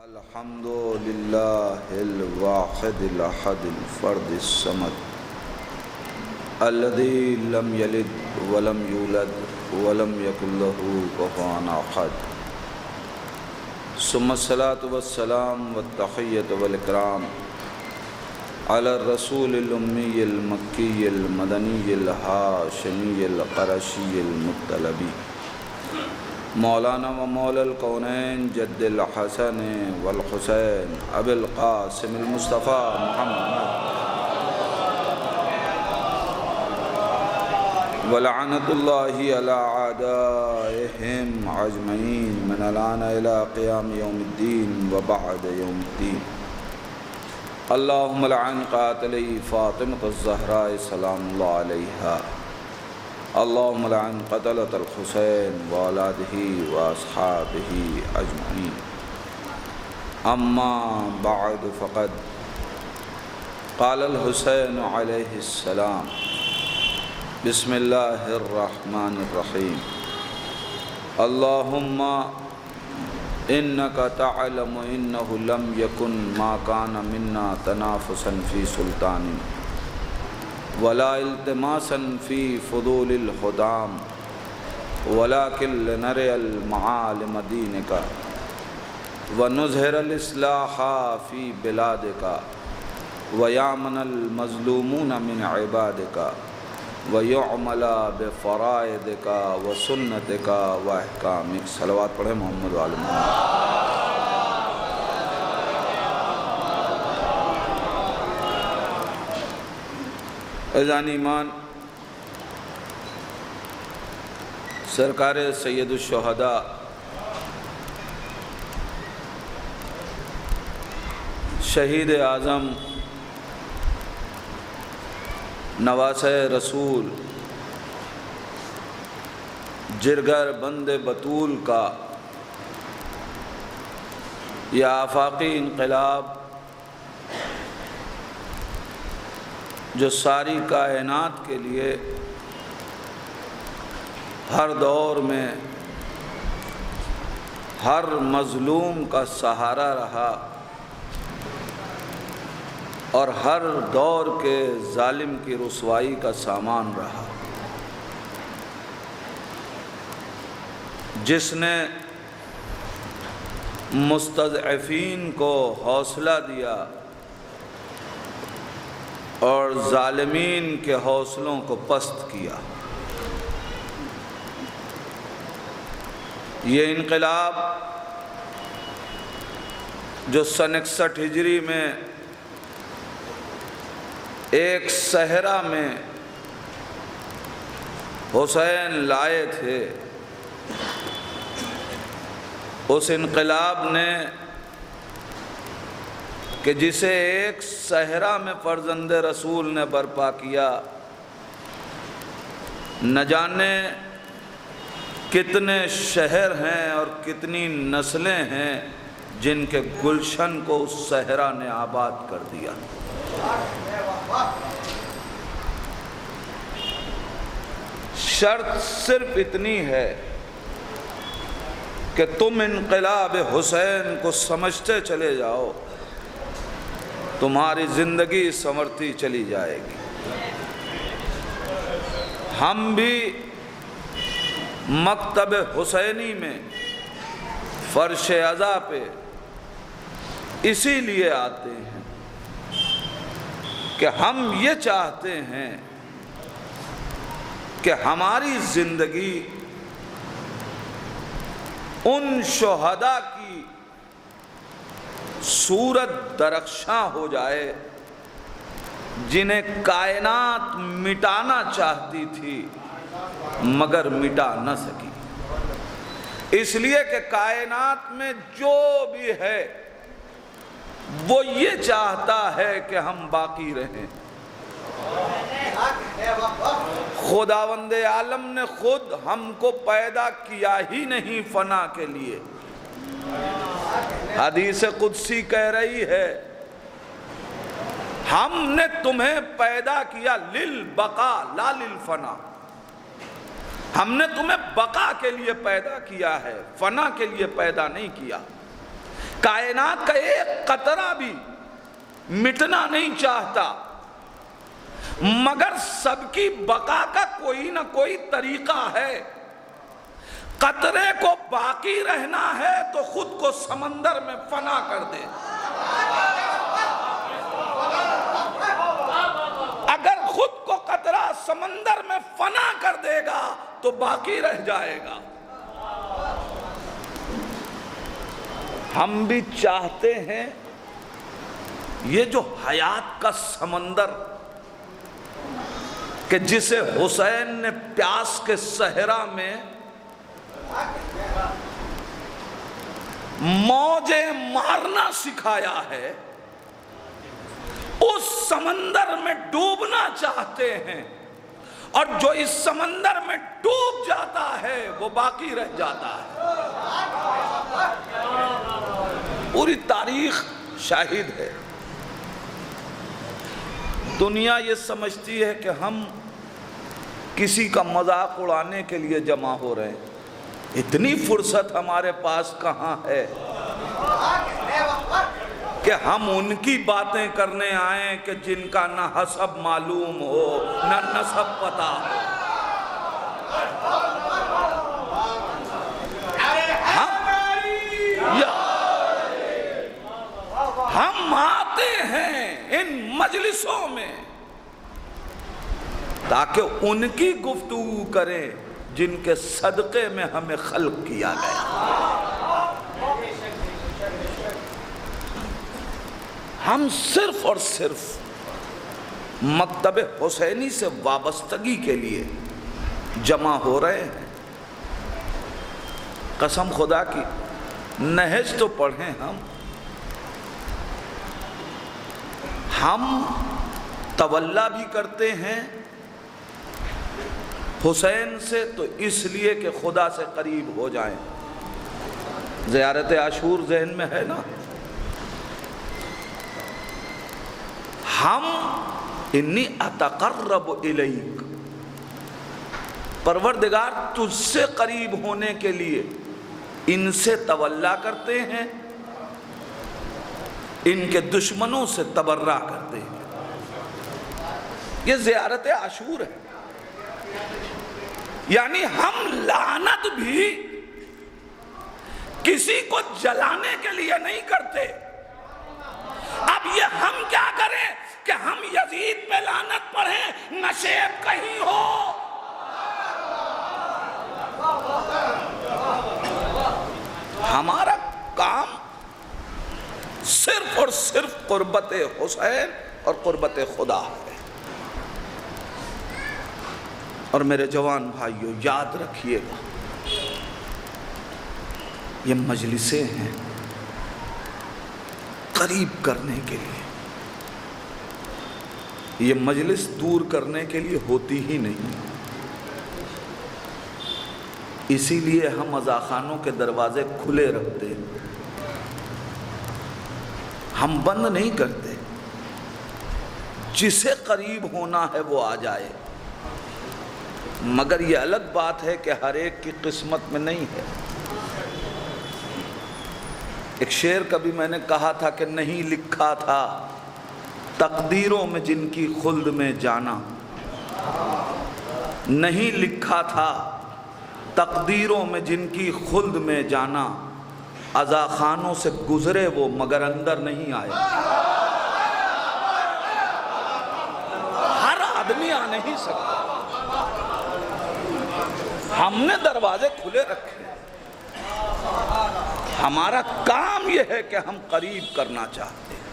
الحمد للہ الواحد الاحد الفرد الصمد الذي لم يلد ولم يولد ولم يكن له كفوا احد ثم الصلاة والسلام والتحية والإكرام على الرسول الأمي المكي المدني الهاشمي القرشي المطلبي مولانا و مولا الكونين جد الحسن والحسين أبي القاسم المصطفى محمد ولعنة الله على أعدائهم أجمعين من الآن إلى قيام يوم الدين وبعد يوم الدين. اللهم لعن قاتلي فاطمة الزهراء سلام الله عليها. اللهم لعن قتلة الحسين وأولاده وأصحابه أجمعين. أما بعد فقد قال الحسين عليه السلام بسم الله الرحمن الرحيم اللهم إنك تعلم إنه لم يكن ما كان منا تنافسا في سلطان ولا التماسا في فضول الخدام ولكن لنرى المعالم دينك ونظهر الإصلاح في بلادك ويأمن المظلومون من عبادك ويعمل بفرائضك وسنتك وأحكامك. صلوات پڑھیں محمد وآل محمد. عزیزان ایمان، سرکار سید الشہداء شہید اعظم نواسہ رسول جرگر بند بطول کا یہ آفاقی انقلاب جو ساری کائنات کے لیے ہر دور میں ہر مظلوم کا سہارا رہا اور ہر دور کے ظالم کی رسوائی کا سامان رہا، جس نے مستضعفین کو حوصلہ دیا اور ظالمین کے حوصلوں کو پست کیا. یہ انقلاب جو سن 61 ہجری میں ایک صحرا میں حسین لائے تھے، اس انقلاب نے کہ جسے ایک صحرا میں فرزند رسول نے برپا کیا، نہ جانے کتنے شہر ہیں اور کتنی نسلیں ہیں جن کے گلشن کو اس صحرا نے آباد کر دیا. شرط صرف اتنی ہے کہ تم انقلاب حسین کو سمجھتے چلے جاؤ، تمہاری زندگی سنورتی چلی جائے گی. ہم بھی مکتب حسینی میں فرش عزا پہ اسی لیے آتے ہیں کہ ہم یہ چاہتے ہیں کہ ہماری زندگی ان شہداء کی صورت درخشاں ہو جائے جنہیں کائنات مٹانا چاہتی تھی مگر مٹا نہ سکی، اس لیے کہ کائنات میں جو بھی ہے وہ یہ چاہتا ہے کہ ہم باقی رہیں. خداوند عالم نے خود ہم کو پیدا کیا ہی نہیں فنا کے لیے. حدیث قدسی کہہ رہی ہے ہم نے تمہیں پیدا کیا للبقاء لا للفنا. ہم نے تمہیں بقا کے لیے پیدا کیا ہے، فنا کے لیے پیدا نہیں کیا. کائنات کا ایک قطرہ بھی مٹنا نہیں چاہتا، مگر سب کی بقا کا کوئی نہ کوئی طریقہ ہے۔ قطرے کو باقی رہنا ہے تو خود کو سمندر میں فنا کر دے، اگر خود کو قطرہ سمندر میں فنا کر دے گا تو باقی رہ جائے گا۔ ہم بھی چاہتے ہیں یہ جو حیات کا سمندر کہ جسے حسین نے پیاس کے صحرا میں موجیں مارنا سکھایا ہے، اس سمندر میں ڈوبنا چاہتے ہیں، اور جو اس سمندر میں ڈوب جاتا ہے وہ باقی رہ جاتا ہے۔ پوری تاریخ شاہد ہے۔ دنیا یہ سمجھتی ہے کہ ہم کسی کا مذاق اڑانے کے لیے جمع ہو رہے ہیں، اتنی فرصت ہمارے پاس کہاں ہے کہ ہم ان کی باتیں کرنے آئیں کہ جن کا نہ حسب معلوم ہو نہ نسب پتہ ہو۔ ہم آتے ہیں ان مجلسوں میں تاکہ ان کی گفتگو کریں جن کے صدقے میں ہمیں خلق کیا گیا۔ ہم صرف اور صرف مکتب حسینی سے وابستگی کے لیے جمع ہو رہے ہیں۔ قسم خدا کی نہج تو پڑھیں ہم تولا بھی کرتے ہیں حسین سے تو اس لیے کہ خدا سے قریب ہو جائیں۔ زیارت عاشور ذہن میں ہے نا، ہم انی اتقرب الیک، پروردگار تجھ سے قریب ہونے کے لیے ان سے تولا کرتے ہیں، ان کے دشمنوں سے تبرہ کرتے ہیں۔ یہ زیارت عاشور ہے، یعنی ہم لعنت بھی کسی کو جلانے کے لیے نہیں کرتے۔ اب یہ ہم کیا کریں کہ ہم یزید پہ لعنت پڑھیں، نشیب کہیں ہو۔ ہمارا کام صرف اور صرف قربت حسین اور قربت خدا ہے۔ اور میرے جوان بھائیوں یاد رکھیے گا، یہ مجلسیں ہیں قریب کرنے کے لیے، یہ مجلس دور کرنے کے لیے ہوتی ہی نہیں۔ اسی لیے ہم عزاخانوں کے دروازے کھلے رکھتے ہیں، ہم بند نہیں کرتے۔ جسے قریب ہونا ہے وہ آ جائے، مگر یہ الگ بات ہے کہ ہر ایک کی قسمت میں نہیں ہے۔ ایک شعر کبھی میں نے کہا تھا کہ نہیں لکھا تھا تقدیروں میں جن کی خلد میں جانا، نہیں لکھا تھا تقدیروں میں جن کی خلد میں جانا، عزاخانوں سے گزرے وہ مگر اندر نہیں آئے۔ ہر آدمی آ نہیں سکتا، ہم نے دروازے کھلے رکھے۔ ہمارا کام یہ ہے کہ ہم قریب کرنا چاہتے ہیں۔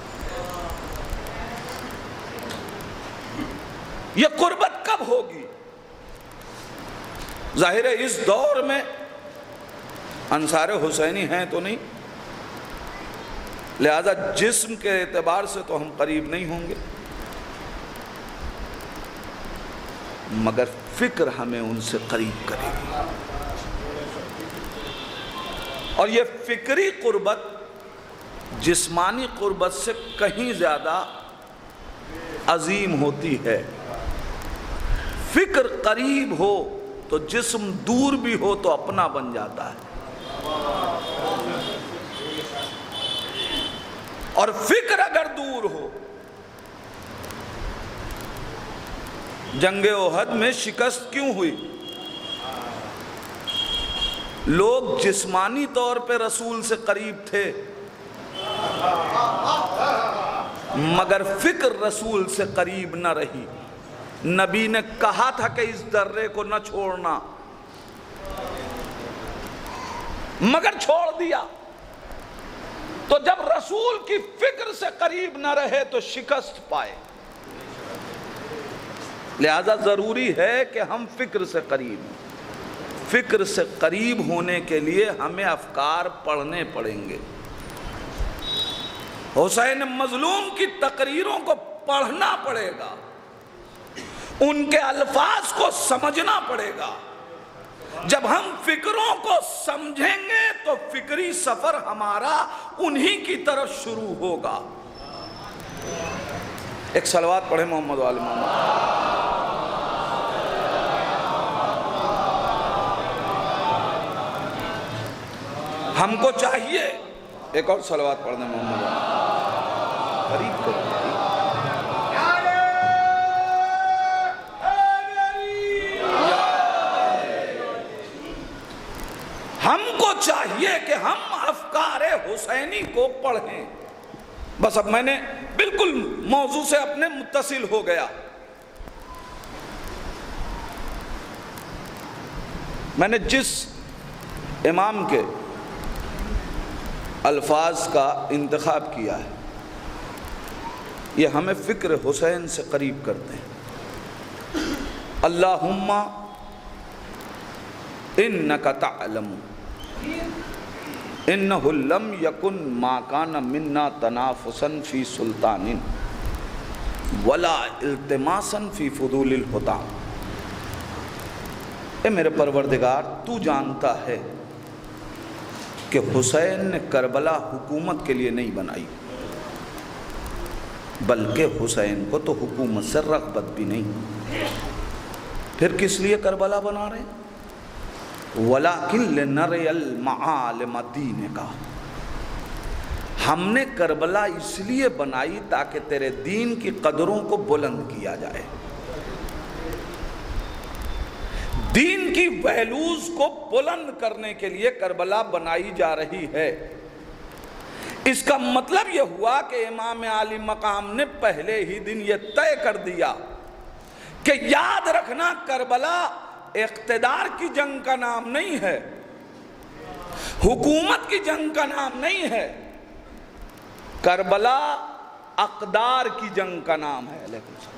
یہ قربت کب ہوگی؟ ظاہر ہے اس دور میں انصار حسینی ہیں تو نہیں، لہذا جسم کے اعتبار سے تو ہم قریب نہیں ہوں گے، مگر فکر ہمیں ان سے قریب کرے گی۔ اور یہ فکری قربت جسمانی قربت سے کہیں زیادہ عظیم ہوتی ہے۔ فکر قریب ہو تو جسم دور بھی ہو تو اپنا بن جاتا ہے۔ اور فکر اگر دور ہو. جنگ احد میں شکست کیوں ہوئی؟ لوگ جسمانی طور پہ رسول سے قریب تھے مگر فکر رسول سے قریب نہ رہی. نبی نے کہا تھا کہ اس درے کو نہ چھوڑنا، مگر چھوڑ دیا. تو جب رسول کی فکر سے قریب نہ رہے تو شکست پائے. لہذا ضروری ہے کہ ہم فکر سے قریب ہیں. فکر سے قریب ہونے کے لیے ہمیں افکار پڑھنے پڑیں گے. حسین مظلوم کی تقریروں کو پڑھنا پڑے گا، ان کے الفاظ کو سمجھنا پڑے گا. جب ہم فکروں کو سمجھیں گے تو فکری سفر ہمارا انہی کی طرف شروع ہوگا. ایک صلوات پڑھیں محمد وآل محمد. ہم کو چاہیے ایک اور صلوات پڑھنے محمد قریب کرو. ہم کو چاہیے کہ ہم افکار حسینی کو پڑھیں. بس اب میں نے بالکل موضوع سے اپنے متصل ہو گیا. میں نے جس امام کے الفاظ کا انتخاب کیا ہے یہ ہمیں فکر حسین سے قریب کرتے ہیں. اللہم انکا تعلم انہ لم یکن ما کان منا تنافسا فی سلطان ولا التماسا فی فضول الحطام. اے میرے پروردگار، تو جانتا ہے کہ حسین نے کربلا حکومت کے لیے نہیں بنائی، بلکہ حسین کو تو حکومت سے رغبت بھی نہیں. پھر کس لیے کربلا بنا رہے؟ وَلَكِنْ لِنَرِيَ الْمَعَالِمَ دِينِكَ. ہم نے کربلا اس لیے بنائی تاکہ تیرے دین کی قدروں کو بلند کیا جائے. دین کی ویلوز کو بلند کرنے کے لیے کربلا بنائی جا رہی ہے. اس کا مطلب یہ ہوا کہ امام عالی مقام نے پہلے ہی دن یہ طے کر دیا کہ یاد رکھنا کربلا اقتدار کی جنگ کا نام نہیں ہے، حکومت کی جنگ کا نام نہیں ہے، کربلا اقدار کی جنگ کا نام ہے. علیکم السلام.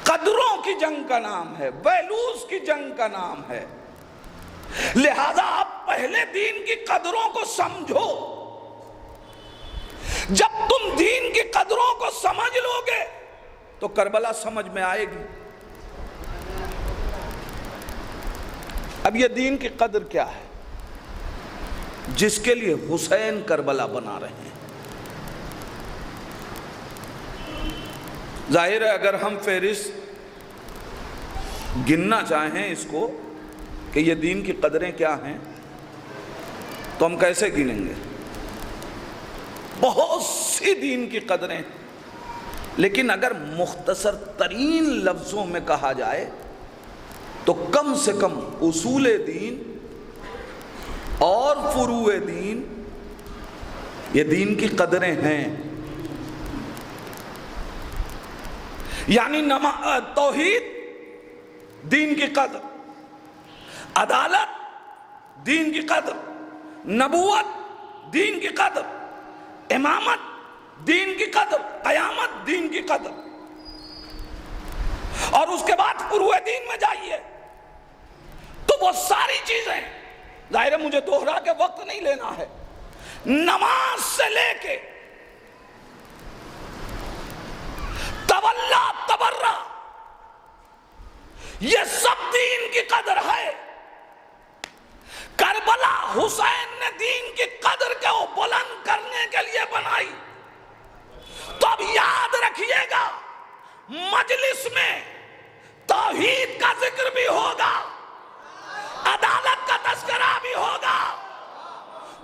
قدروں کی جنگ کا نام ہے، ویلوز کی جنگ کا نام ہے. لہذا آپ پہلے دین کی قدروں کو سمجھو. جب تم دین کی قدروں کو سمجھ لو گے تو کربلا سمجھ میں آئے گی. اب یہ دین کی قدر کیا ہے جس کے لیے حسین کربلا بنا رہے ہیں؟ ظاہر ہے اگر ہم فہرست گننا چاہیں اس کو کہ یہ دین کی قدریں کیا ہیں تو ہم کیسے گنیں گے؟ بہت سی دین کی قدریں، لیکن اگر مختصر ترین لفظوں میں کہا جائے تو کم سے کم اصول دین اور فروع دین یہ دین کی قدریں ہیں. یعنی توحید دین کی قدر، عدالت دین کی قدر، نبوت دین کی قدر، امامت دین کی قدر، قیامت دین کی قدر. اور اس کے بعد فروع دین میں جائیے تو وہ ساری چیزیں، ظاہر ہے مجھے دوہرا کے وقت نہیں لینا ہے، نماز سے لے کے تولا تبرہ، یہ سب دین کی قدر ہے. کربلا حسین نے دین کی قدر کو بلند کرنے کے لیے بنائی. تو اب یاد رکھیے گا مجلس میں توحید کا ذکر بھی ہوگا، عدالت کا تذکرہ بھی ہوگا،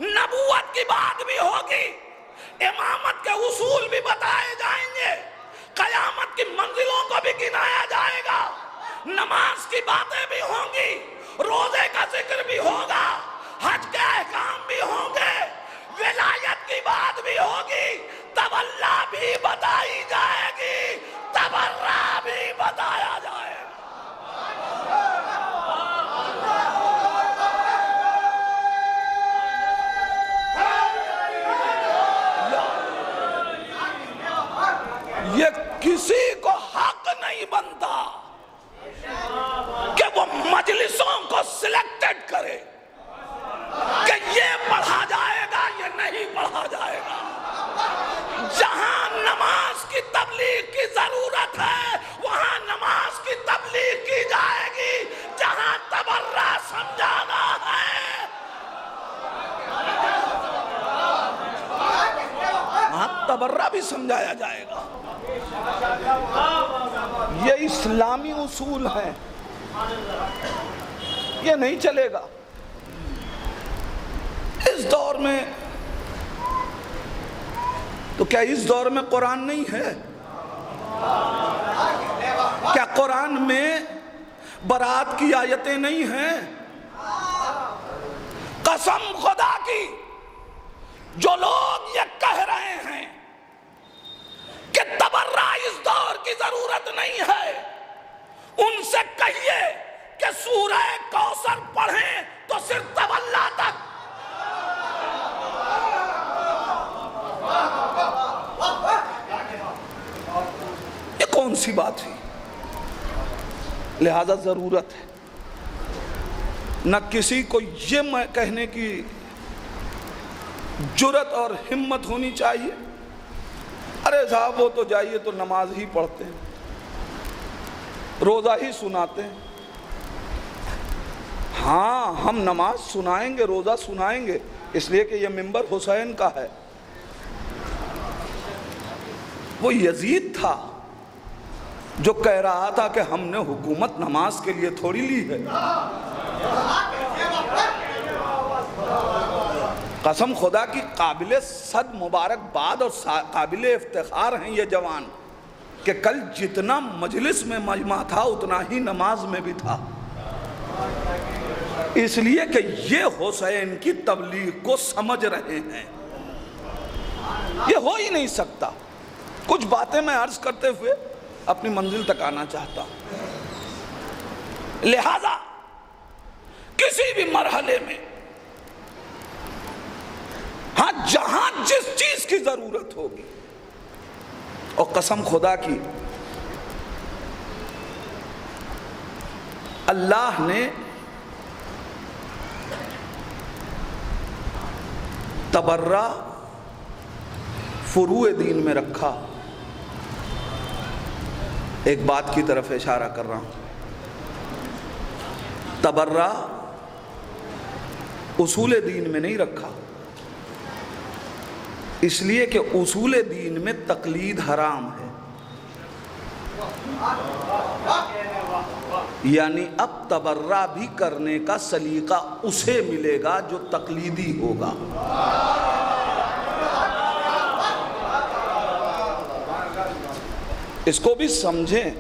نبوت کی بات بھی ہوگی، امامت کے اصول بھی بتائے جائیں گے، قیامت کی منزلوں کو بھی گنایا جائے گا، نماز کی باتیں بھی ہوں گی، روزے کا ذکر بھی ہوگا، حج کے احکام بھی ہوں گے، ولایت کی بات بھی ہوگی، تولا بھی بتائی جائے گی، تبرہ بھی بتایا جائے گا۔ یہ کسی کو حق نہیں بنتا کہ وہ مجلسوں کو سلیکٹڈ کرے کہ یہ پڑھا جائے گا یہ نہیں پڑھا جائے گا۔ جہاں نماز کی تبلیغ کی ضرورت ہے وہاں نماز کی تبلیغ کی جائے گی، جہاں تبرہ سمجھانا ہے وہاں تبرہ بھی سمجھایا جائے گا۔ یہ اسلامی اصول ہیں، یہ نہیں چلے گا۔ اس دور میں تو کیا اس دور میں قرآن نہیں ہے؟ کیا قرآن میں برات کی آیتیں نہیں ہیں؟ قسم خدا کی جو لوگ یہ کہہ رہے ہیں کہ تبرہ اس دور کی ضرورت نہیں ہے، ان سے کہیے کہ سورہ کوثر پڑھیں تو صرف تولا تک۔ یہ کون سی بات ہوئی؟ لہذا ضرورت ہے نہ کسی کو یہ کہنے کی جرت اور ہمت ہونی چاہیے ارے صاحب وہ تو جائیے تو نماز ہی پڑھتے ہیں، روزہ ہی سناتے ہیں۔ ہاں ہم نماز سنائیں گے، روزہ سنائیں گے، اس لیے کہ یہ منبر حسین کا ہے۔ وہ یزید تھا جو کہہ رہا تھا کہ ہم نے حکومت نماز کے لیے تھوڑی لی ہے۔ قسم خدا کی قابل صد مبارکباد اور قابل افتخار ہیں یہ جوان کہ کل جتنا مجلس میں مجمع تھا اتنا ہی نماز میں بھی تھا، اس لیے کہ یہ حسین کی تبلیغ کو سمجھ رہے ہیں۔ یہ ہو ہی نہیں سکتا۔ کچھ باتیں میں عرض کرتے ہوئے اپنی منزل تک آنا چاہتا ہوں۔ لہذا کسی بھی مرحلے میں ہاں جہاں جس چیز کی ضرورت ہوگی، اور قسم خدا کی اللہ نے تبرہ فروع دین میں رکھا۔ ایک بات کی طرف اشارہ کر رہا ہوں، تبرہ اصول دین میں نہیں رکھا، اس لیے کہ اصول دین میں تقلید حرام ہے۔ یعنی اب تبرہ بھی کرنے کا سلیقہ اسے ملے گا جو تقلیدی ہوگا۔ اس کو بھی سمجھیں،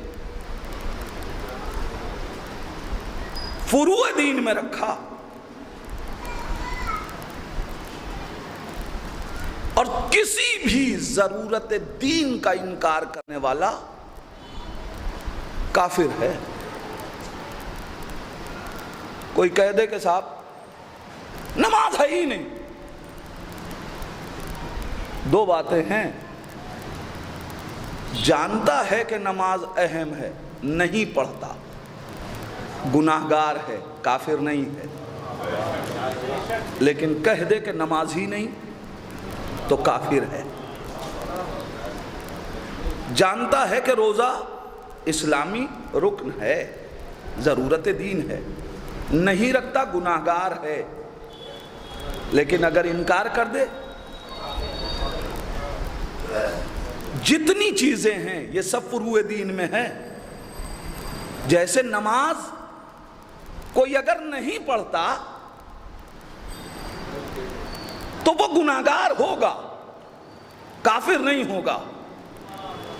فروع دین میں رکھا اور کسی بھی ضرورت دین کا انکار کرنے والا کافر ہے۔ کوئی کہہ دے کہ صاحب نماز ہے ہی نہیں، دو باتیں ہیں، جانتا ہے کہ نماز اہم ہے نہیں پڑھتا، گناہگار ہے، کافر نہیں ہے۔ لیکن کہہ دے کہ نماز ہی نہیں تو کافر ہے۔ جانتا ہے کہ روزہ اسلامی رکن ہے، ضرورت دین ہے، نہیں رکھتا، گناہگار ہے۔ لیکن اگر انکار کر دے، جتنی چیزیں ہیں یہ سب فروع دین میں ہیں۔ جیسے نماز کوئی اگر نہیں پڑھتا تو وہ گناہگار ہوگا، کافر نہیں ہوگا.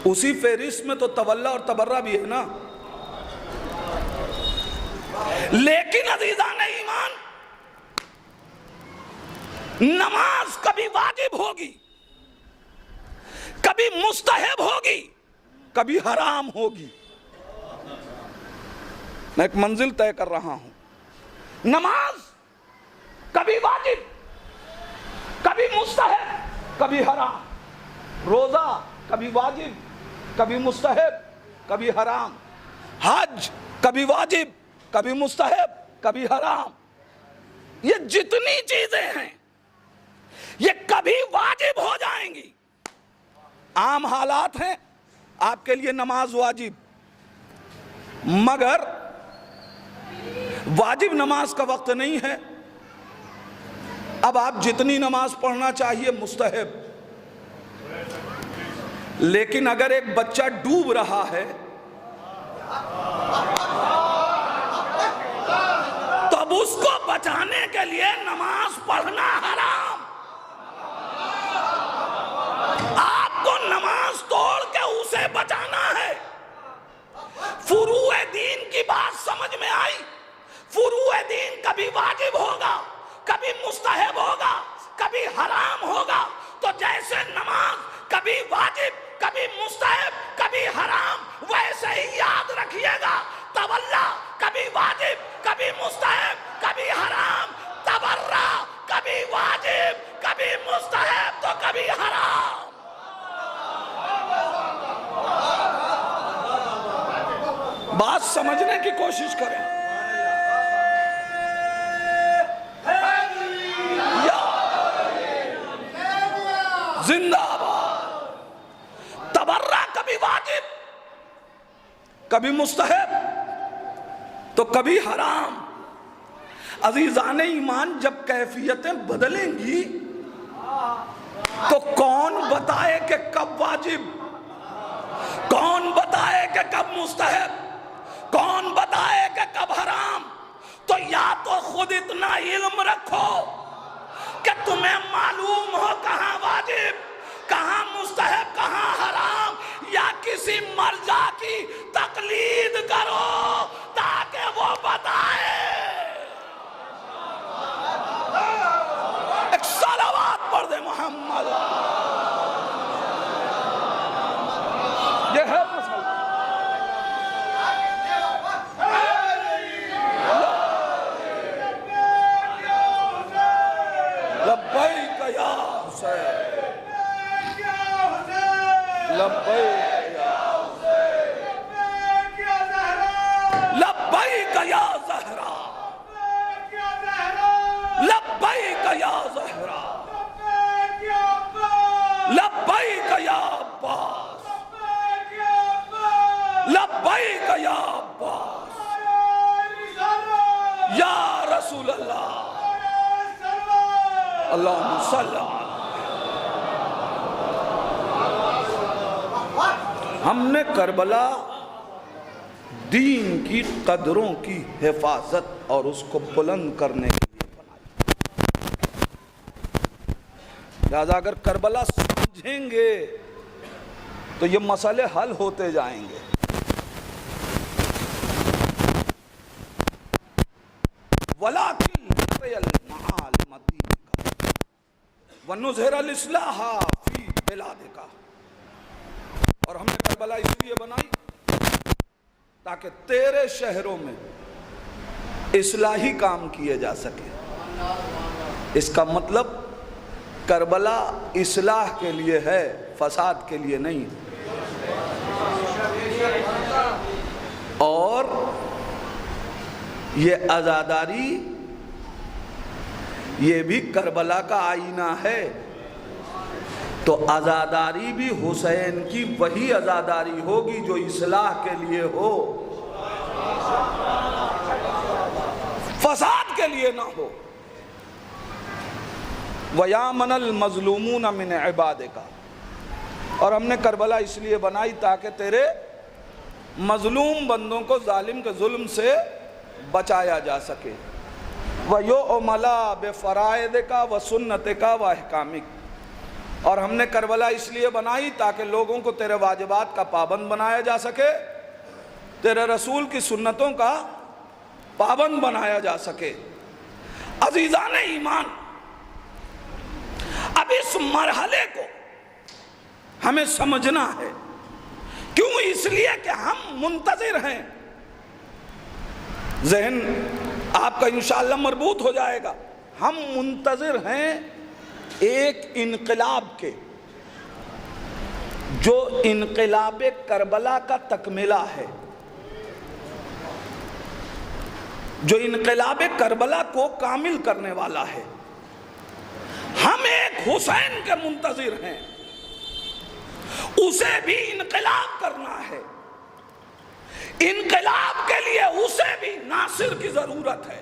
اسی فہرست میں تو تولا اور تبرہ بھی ہے نا. لیکن عزیزان ایمان، نماز کبھی واجب ہوگی، کبھی مستحب ہوگی، کبھی حرام ہوگی. میں ایک منزل طے کر رہا ہوں. نماز کبھی واجب، کبھی مستحب، کبھی حرام. روزہ کبھی واجب، کبھی مستحب، کبھی حرام. حج کبھی واجب، کبھی مستحب، کبھی حرام. یہ جتنی چیزیں ہیں یہ کبھی واجب ہو جائیں گی. عام حالات ہیں آپ کے لیے نماز واجب، مگر واجب نماز کا وقت نہیں ہے. اب آپ جتنی نماز پڑھنا چاہیے مستحب. لیکن اگر ایک بچہ ڈوب رہا ہے تو اب اس کو بچانے کے لیے نماز پڑھنا حرام. آپ کو نماز توڑ کے اسے بچانا ہے. فروع دین کی بات سمجھ میں آئی؟ فروع دین کبھی واجب ہوگا، کبھی مستحب ہوگا، کبھی حرام ہوگا. تو جیسے نماز کبھی واجب، کبھی مستحب، کبھی حرام، ویسے ہی یاد رکھیے گا تولا کبھی واجب، کبھی مستحب، کبھی حرام. تبرہ کبھی واجب، کبھی مستحب، تو کبھی حرام. بات سمجھنے کی کوشش کریں. زندہ باد. تبرہ کبھی واجب، کبھی مستحب، تو کبھی حرام. عزیزان ایمان، جب کیفیتیں بدلیں گی تو کون بتائے کہ کب واجب، کون بتائے کہ کب مستحب، کون بتائے کہ کب حرام؟ تو یا تو خود اتنا علم رکھو کہ تمہیں معلوم ہو کہاں واجب، کہاں مستحب، کہاں حرام، یا کسی مرجع کی تقلید کرو تاکہ وہ بتائے. ایک صلوات پڑھ دے محمد. یہ ہے مسئلہ. لبیک یا حسین، لبیک یا لبیک یا زہرا، لبیک یا زہرا، لبیک یا عباس، لبیک یا عباس، یا رسول اللہ. اللہم صلی اللہ. ہم نے کربلا دین کی قدروں کی حفاظت اور اس کو بلند کرنے کے لیے بنائی. لہذا اگر کربلا سمجھیں گے تو یہ مسئلے حل ہوتے جائیں گے. وَلَٰكِنْ الْمَعَالِ مَدِينِكَ وَنُظْهِرَ الْإِصْلَاحَ فِي بِلَادِكَ. اور ہم نے کربلا اس لیے بنائی تاکہ تیرے شہروں میں اصلاحی کام کیے جا سکے. اس کا مطلب کربلا اصلاح کے لیے ہے، فساد کے لیے نہیں. اور یہ عزاداری یہ بھی کربلا کا آئینہ ہے. تو عزاداری بھی حسین کی وہی عزاداری ہوگی جو اصلاح کے لیے ہو، فساد کے لیے نہ ہو. وَيَامَنَ الْمَظْلُومُونَ مِنْ عِبَادِكَ. اور ہم نے کربلا اس لیے بنائی تاکہ تیرے مظلوم بندوں کو ظالم کے ظلم سے بچایا جا سکے. وَيُعْمَلَ بِفَرَائِضِكَ وَسُنَّتِكَ وَأَحْكَامِكَ. اور ہم نے کربلا اس لیے بنائی تاکہ لوگوں کو تیرے واجبات کا پابند بنایا جا سکے، تیرے رسول کی سنتوں کا پابند بنایا جا سکے۔ عزیزان ایمان، اب اس مرحلے کو ہمیں سمجھنا ہے۔ کیوں؟ اس لیے کہ ہم منتظر ہیں۔ ذہن آپ کا انشاءاللہ مربوط ہو جائے گا۔ ہم منتظر ہیں ایک انقلاب کے، جو انقلاب کربلا کا تکملہ ہے، جو انقلاب کربلا کو کامل کرنے والا ہے۔ ہم ایک حسین کے منتظر ہیں، اسے بھی انقلاب کرنا ہے۔ انقلاب کے لیے اسے بھی ناصر کی ضرورت ہے۔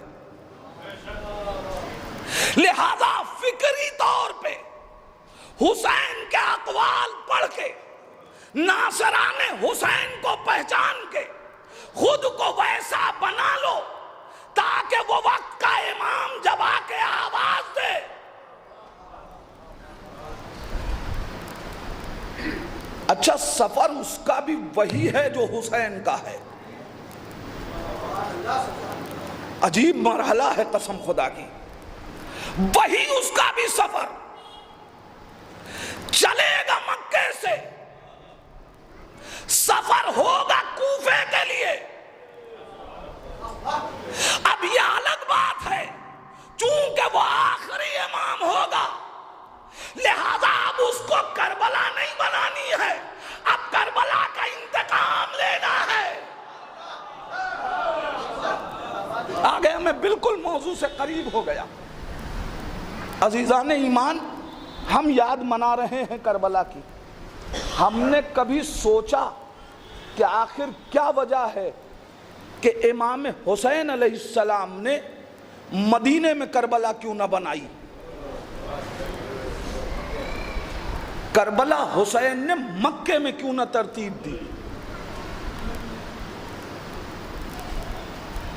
لہذا فکری طور پہ حسین کے اقوال پڑھ کے، ناصران حسین کو پہچان کے خود کو ویسا بنا لو تاکہ وہ وقت کا امام جب آ کے آواز دے اچھا سفر اس کا بھی وہی ہے جو حسین کا ہے۔ عجیب مرحلہ ہے قسم خدا کی، وہی اس کا بھی سفر چلے گا مکے سے، سفر ہوگا کوفے کے لیے۔ اب یہ الگ بات ہے، چونکہ وہ آخری امام ہوگا، لہذا اب اس کو کربلا نہیں بنانی ہے، اب کربلا کا انتقام لینا ہے۔ آگے میں بالکل موضوع سے قریب ہو گیا۔ عزیزان ایمان، ہم یاد منا رہے ہیں کربلا کی۔ ہم نے کبھی سوچا کہ آخر کیا وجہ ہے کہ امام حسین علیہ السلام نے مدینے میں کربلا کیوں نہ بنائی؟ کربلا حسین نے مکے میں کیوں نہ ترتیب دی؟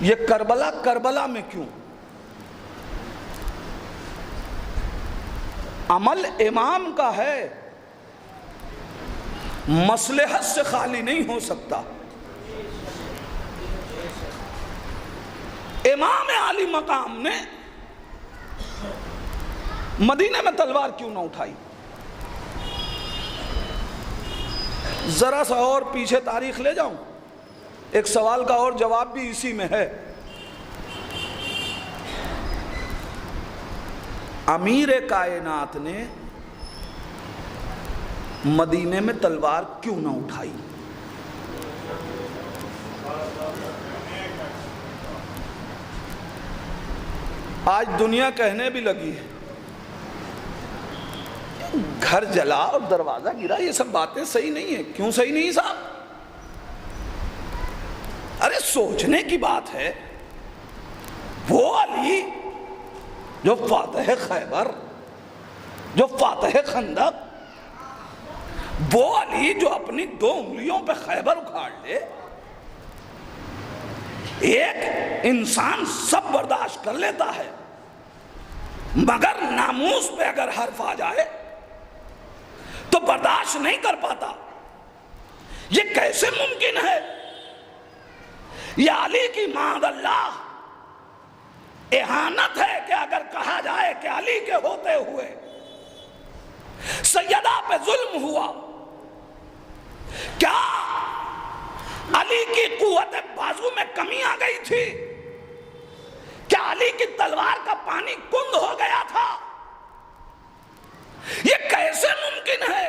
یہ کربلا کربلا میں کیوں؟ عمل امام کا ہے، مصلحت سے خالی نہیں ہو سکتا۔ امام عالی مقام نے مدینے میں تلوار کیوں نہ اٹھائی؟ ذرا سا اور پیچھے تاریخ لے جاؤں، ایک سوال کا اور جواب بھی اسی میں ہے۔ امیر کائنات نے مدینے میں تلوار کیوں نہ اٹھائی؟ آج دنیا کہنے بھی لگی ہے گھر جلا اور دروازہ گرا، یہ سب باتیں صحیح نہیں ہیں۔ کیوں صحیح نہیں صاحب؟ ارے سوچنے کی بات ہے، وہ علی جو فاتح خیبر، جو فاتح خندق، وہ علی جو اپنی 2 انگلیوں پہ خیبر اکھاڑ لے، ایک انسان سب برداشت کر لیتا ہے، مگر ناموس پہ اگر حرف آ جائے تو برداشت نہیں کر پاتا۔ یہ کیسے ممکن ہے؟ یہ علی کی معاذ اللہ اہانت ہے کہ اگر کہا جائے کہ علی کے ہوتے ہوئے سیدہ پہ ظلم ہوا، کیا علی کی قوت بازو میں کمی آ گئی تھی؟ کیا علی کی تلوار کا پانی کند ہو گیا تھا؟ یہ کیسے ممکن ہے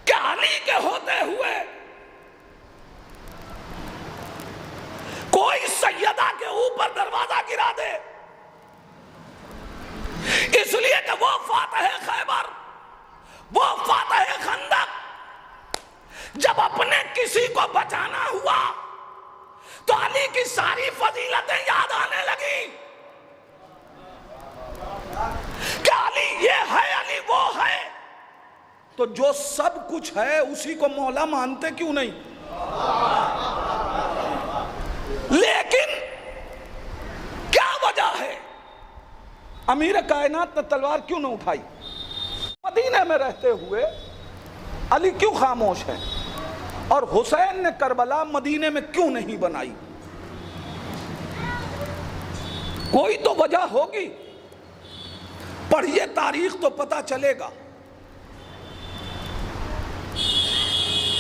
کہ علی کے ہوتے ہوئے کوئی سیدہ کے اوپر دروازہ گرا دے؟ اس لیے کہ وہ فاتح خیبر، وہ فاتح خندق، جب اپنے کسی کو بچانا ہوا تو علی کی ساری فضیلتیں یاد آنے لگی کہ علی یہ ہے، علی وہ ہے۔ تو جو سب کچھ ہے اسی کو مولا مانتے کیوں نہیں؟ لیکن کیا وجہ ہے امیر کائنات نے تلوار کیوں نہ اٹھائی؟ مدینہ مدینے میں رہتے ہوئے علی کیوں خاموش ہیں، اور حسین نے کربلا مدینے میں کیوں نہیں بنائی؟ کوئی تو وجہ ہوگی، پڑھیے تاریخ تو پتہ چلے گا۔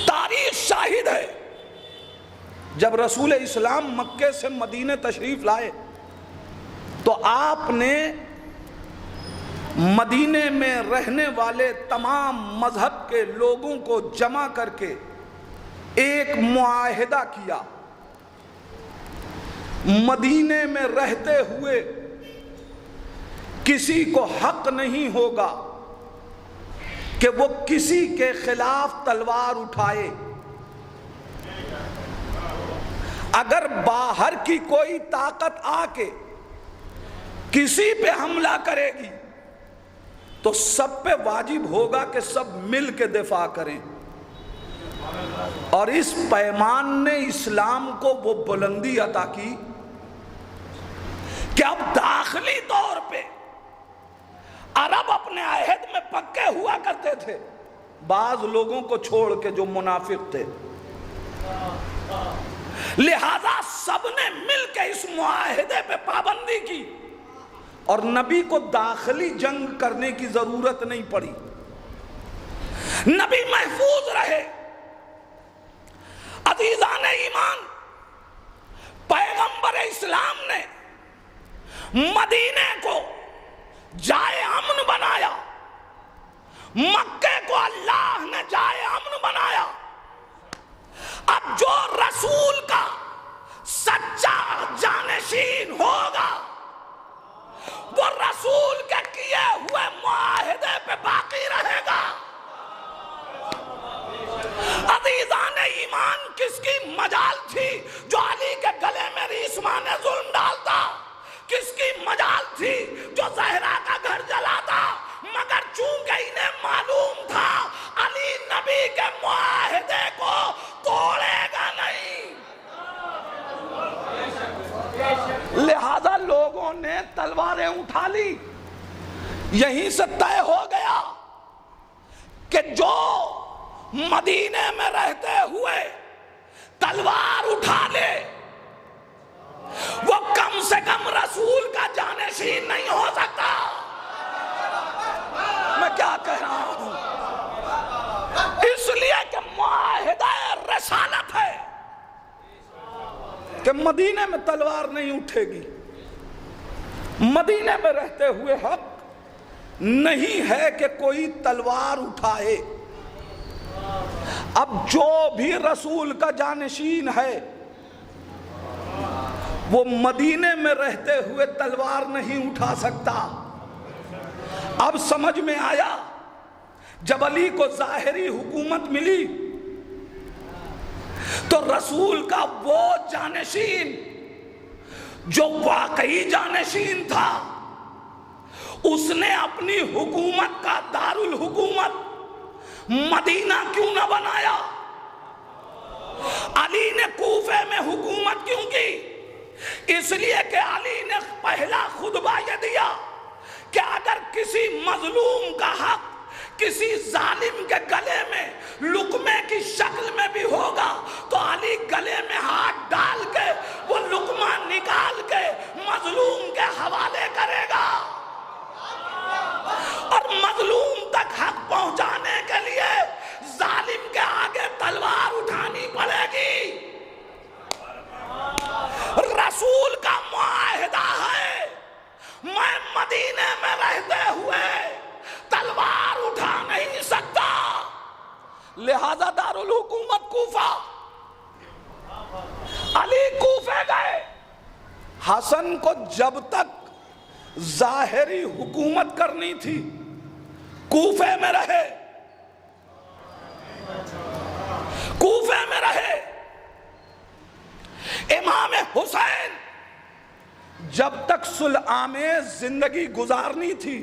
تاریخ شاہد ہے، جب رسول اسلام مکے سے مدینے تشریف لائے تو آپ نے مدینے میں رہنے والے تمام مذہب کے لوگوں کو جمع کر کے ایک معاہدہ کیا، مدینے میں رہتے ہوئے کسی کو حق نہیں ہوگا کہ وہ کسی کے خلاف تلوار اٹھائے۔ اگر باہر کی کوئی طاقت آ کے کسی پہ حملہ کرے گی تو سب پہ واجب ہوگا کہ سب مل کے دفاع کریں، اور اس پیمان نے اسلام کو وہ بلندی عطا کی کہ اب داخلی طور پہ عرب اپنے عہد میں پکے ہوا کرتے تھے، بعض لوگوں کو چھوڑ کے جو منافق تھے، لہذا سب نے مل کے اس معاہدے پہ پابندی کی اور نبی کو داخلی جنگ کرنے کی ضرورت نہیں پڑی، نبی محفوظ رہے۔ عزیزان ایمان، پیغمبر اسلام نے مدینے کو جائے امن بنایا، مکے کو اللہ نے جائے امن بنایا۔ اب جو رسول کا سچا جانشین ہوگا وہ رسول کے کیے ہوئے معاہدے پہ باقی رہے گا۔ عزیزان ایمان، کس کی مجال تھی جو علی کے گلے میں ریسمان ظلم ڈالتا؟ کس کی مجال تھی جو زہرا کا گھر جلاتا؟ مگر چونکہ انہیں معلوم تھا علی نبی کے معاہدے کو توڑے گا نہیں، لہذا لوگوں نے تلواریں اٹھا لی۔ یہیں سے طے ہو گیا کہ جو مدینے میں رہتے ہوئے تلوار اٹھا لے وہ کم سے کم رسول کا جانشین نہیں ہو سکتا۔ میں کیا کہہ رہا ہوں؟ اس لیے کہ معاہدہ رسالت ہے کہ مدینے میں تلوار نہیں اٹھے گی، مدینے میں رہتے ہوئے حق نہیں ہے کہ کوئی تلوار اٹھائے۔ اب جو بھی رسول کا جانشین ہے وہ مدینے میں رہتے ہوئے تلوار نہیں اٹھا سکتا۔ اب سمجھ میں آیا، جب علی کو ظاہری حکومت ملی تو رسول کا وہ جانشین جو واقعی جانشین تھا اس نے اپنی حکومت کا دارالحکومت مدینہ کیوں نہ بنایا؟ علی نے کوفے میں حکومت کیوں کی؟ اس لیے کہ علی نے پہلا خطبہ یہ دیا کہ اگر کسی مظلوم کا حق کسی ظالم کے گلے میں لقمے کی شکل میں بھی ہوگا تو علی گلے میں ہاتھ ڈال کے وہ لقمہ نکال کے مظلوم کے حوالے کرے گا، اور مظلوم تک حق پہنچانے کے لیے ظالم کے آگے تلوار اٹھانی پڑے گی۔ رسول کا معاہدہ ہے میں مدینے میں رہتے ہوئے تلوار اٹھا نہیں سکتا، لہذا دارالحکومت کوفہ۔ علی کوفے گئے، حسن کو جب تک ظاہری حکومت کرنی تھی کوفے میں رہے، کوفے میں رہے۔ امام حسین جب تک صلح آمیز زندگی گزارنی تھی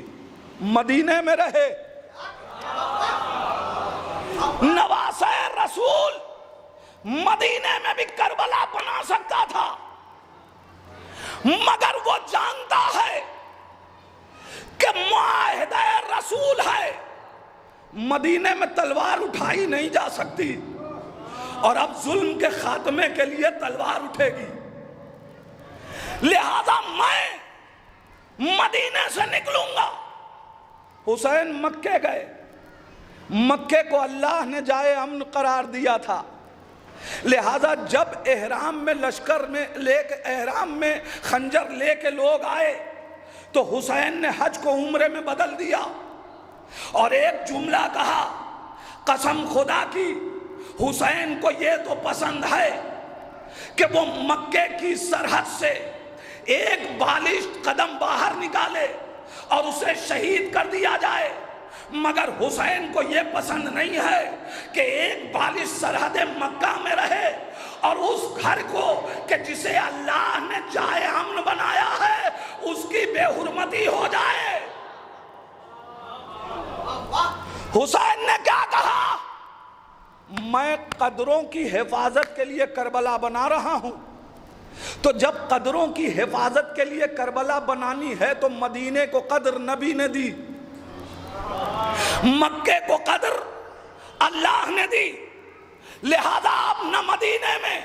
مدینے میں رہے۔ نواسہ رسول مدینے میں بھی کربلا بنا سکتا تھا، مگر وہ جانتا ہے کہ معاہدہ رسول ہے مدینے میں تلوار اٹھائی نہیں جا سکتی، اور اب ظلم کے خاتمے کے لیے تلوار اٹھے گی، لہذا میں مدینے سے نکلوں گا۔ حسین مکے گئے، مکے کو اللہ نے جائے امن قرار دیا تھا، لہذا جب احرام میں لشکر میں احرام میں خنجر لے کے لوگ آئے تو حسین نے حج کو عمرے میں بدل دیا اور ایک جملہ کہا، قسم خدا کی حسین کو یہ تو پسند ہے کہ وہ مکے کی سرحد سے ایک بالشت قدم باہر نکالے اور اسے شہید کر دیا جائے، مگر حسین کو یہ پسند نہیں ہے کہ ایک بالشت سرحد مکہ میں رہے اور اس گھر کو کہ جسے اللہ نے جائے امن بنایا ہے اس کی بے حرمتی ہو جائے۔ حسین نے کیا کہا؟ میں قدروں کی حفاظت کے لیے کربلا بنا رہا ہوں، تو جب قدروں کی حفاظت کے لیے کربلا بنانی ہے تو مدینے کو قدر نبی نے دی، مکے کو قدر اللہ نے دی، لہذا اب نہ مدینے میں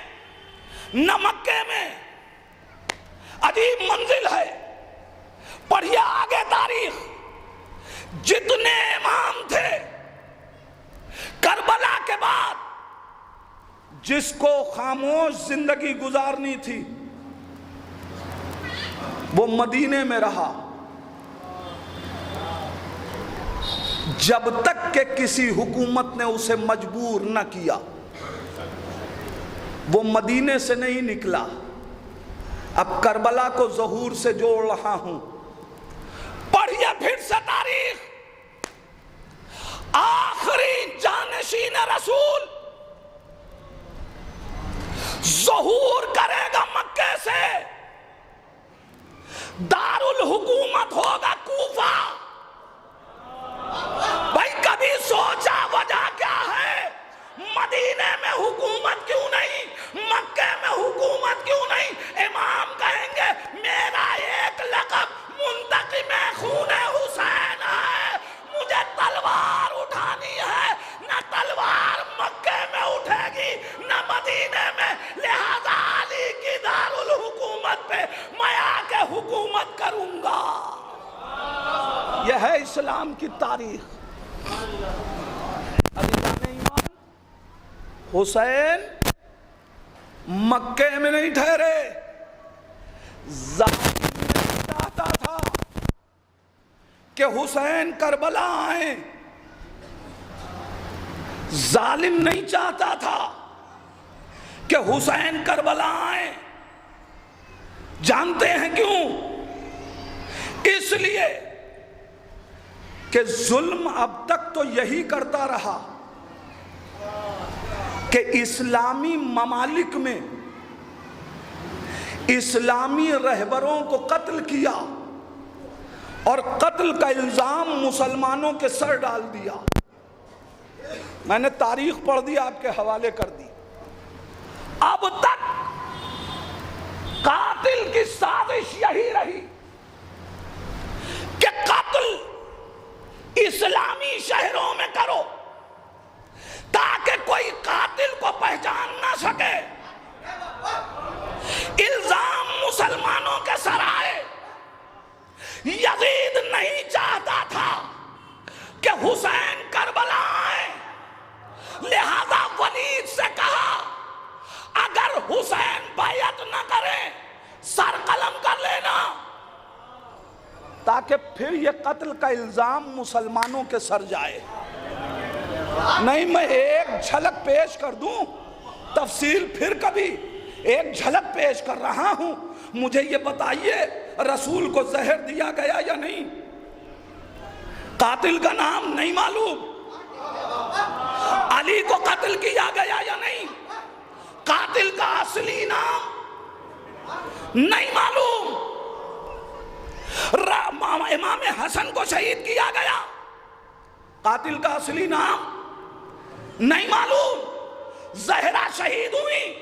نہ مکے میں عجیب منزل ہے۔ پڑھیے آگے تاریخ، جتنے امام تھے کربلا کے بعد جس کو خاموش زندگی گزارنی تھی وہ مدینے میں رہا، جب تک کہ کسی حکومت نے اسے مجبور نہ کیا، وہ مدینے سے نہیں نکلا۔ اب کربلا کو ظہور سے جوڑ رہا ہوں، پڑھیے پھر سے تاریخ۔ آخری جانشین رسول ظہور کرے گا مکے سے، دارالحکومت ہوگا کوفہ۔ بھائی کبھی سوچا وجہ کیا ہے؟ مدینے میں حکومت کیوں نہیں، مکے میں حکومت کیوں نہیں؟ امام کہیں گے میرا ایک لقب منتقم خون حسین ہے، مجھے تلوار اٹھانی ہے، نہ تلوار مکے میں اٹھے گی نہ مدینے میں، لہذا علی کی دارالحکومت پہ میں آ کے حکومت کروں گا۔ یہ ہے اسلام کی تاریخ۔ عزیزان ایمان، حسین مکے میں نہیں ٹھہرے، ظالم نہیں چاہتا تھا کہ حسین کربلا آئیں، ظالم نہیں چاہتا تھا کہ حسین کربلا آئیں۔ جانتے ہیں کیوں؟ اس لیے کہ ظلم اب تک تو یہی کرتا رہا کہ اسلامی ممالک میں اسلامی رہبروں کو قتل کیا اور قتل کا الزام مسلمانوں کے سر ڈال دیا۔ میں نے تاریخ پڑھ دی، آپ کے حوالے کر دی۔ اب تک قاتل کی سازش یہی رہی کہ قتل اسلامی شہروں میں کرو تاکہ کوئی قاتل کو پہچان نہ سکے، الزام مسلمانوں کے سر آئے۔ یزید نہیں چاہتا تھا کہ حسین کربلا آئے، لہذا ولید سے کہا اگر حسین بیعت نہ کرے سر قلم کر لینا، تاکہ پھر یہ قتل کا الزام مسلمانوں کے سر جائے۔ نہیں، میں ایک جھلک پیش کر دوں، تفصیل پھر کبھی ایک جھلک پیش کر رہا ہوں۔ مجھے یہ بتائیے رسول کو زہر دیا گیا یا نہیں؟ قاتل کا نام نہیں معلوم؟ علی کو قتل کیا گیا یا نہیں؟ قاتل کا اصلی نام نہیں معلوم؟ امام حسن کو شہید کیا گیا، قاتل کا اصلی نام نہیں معلوم؟ زہرا شہید ہوئی،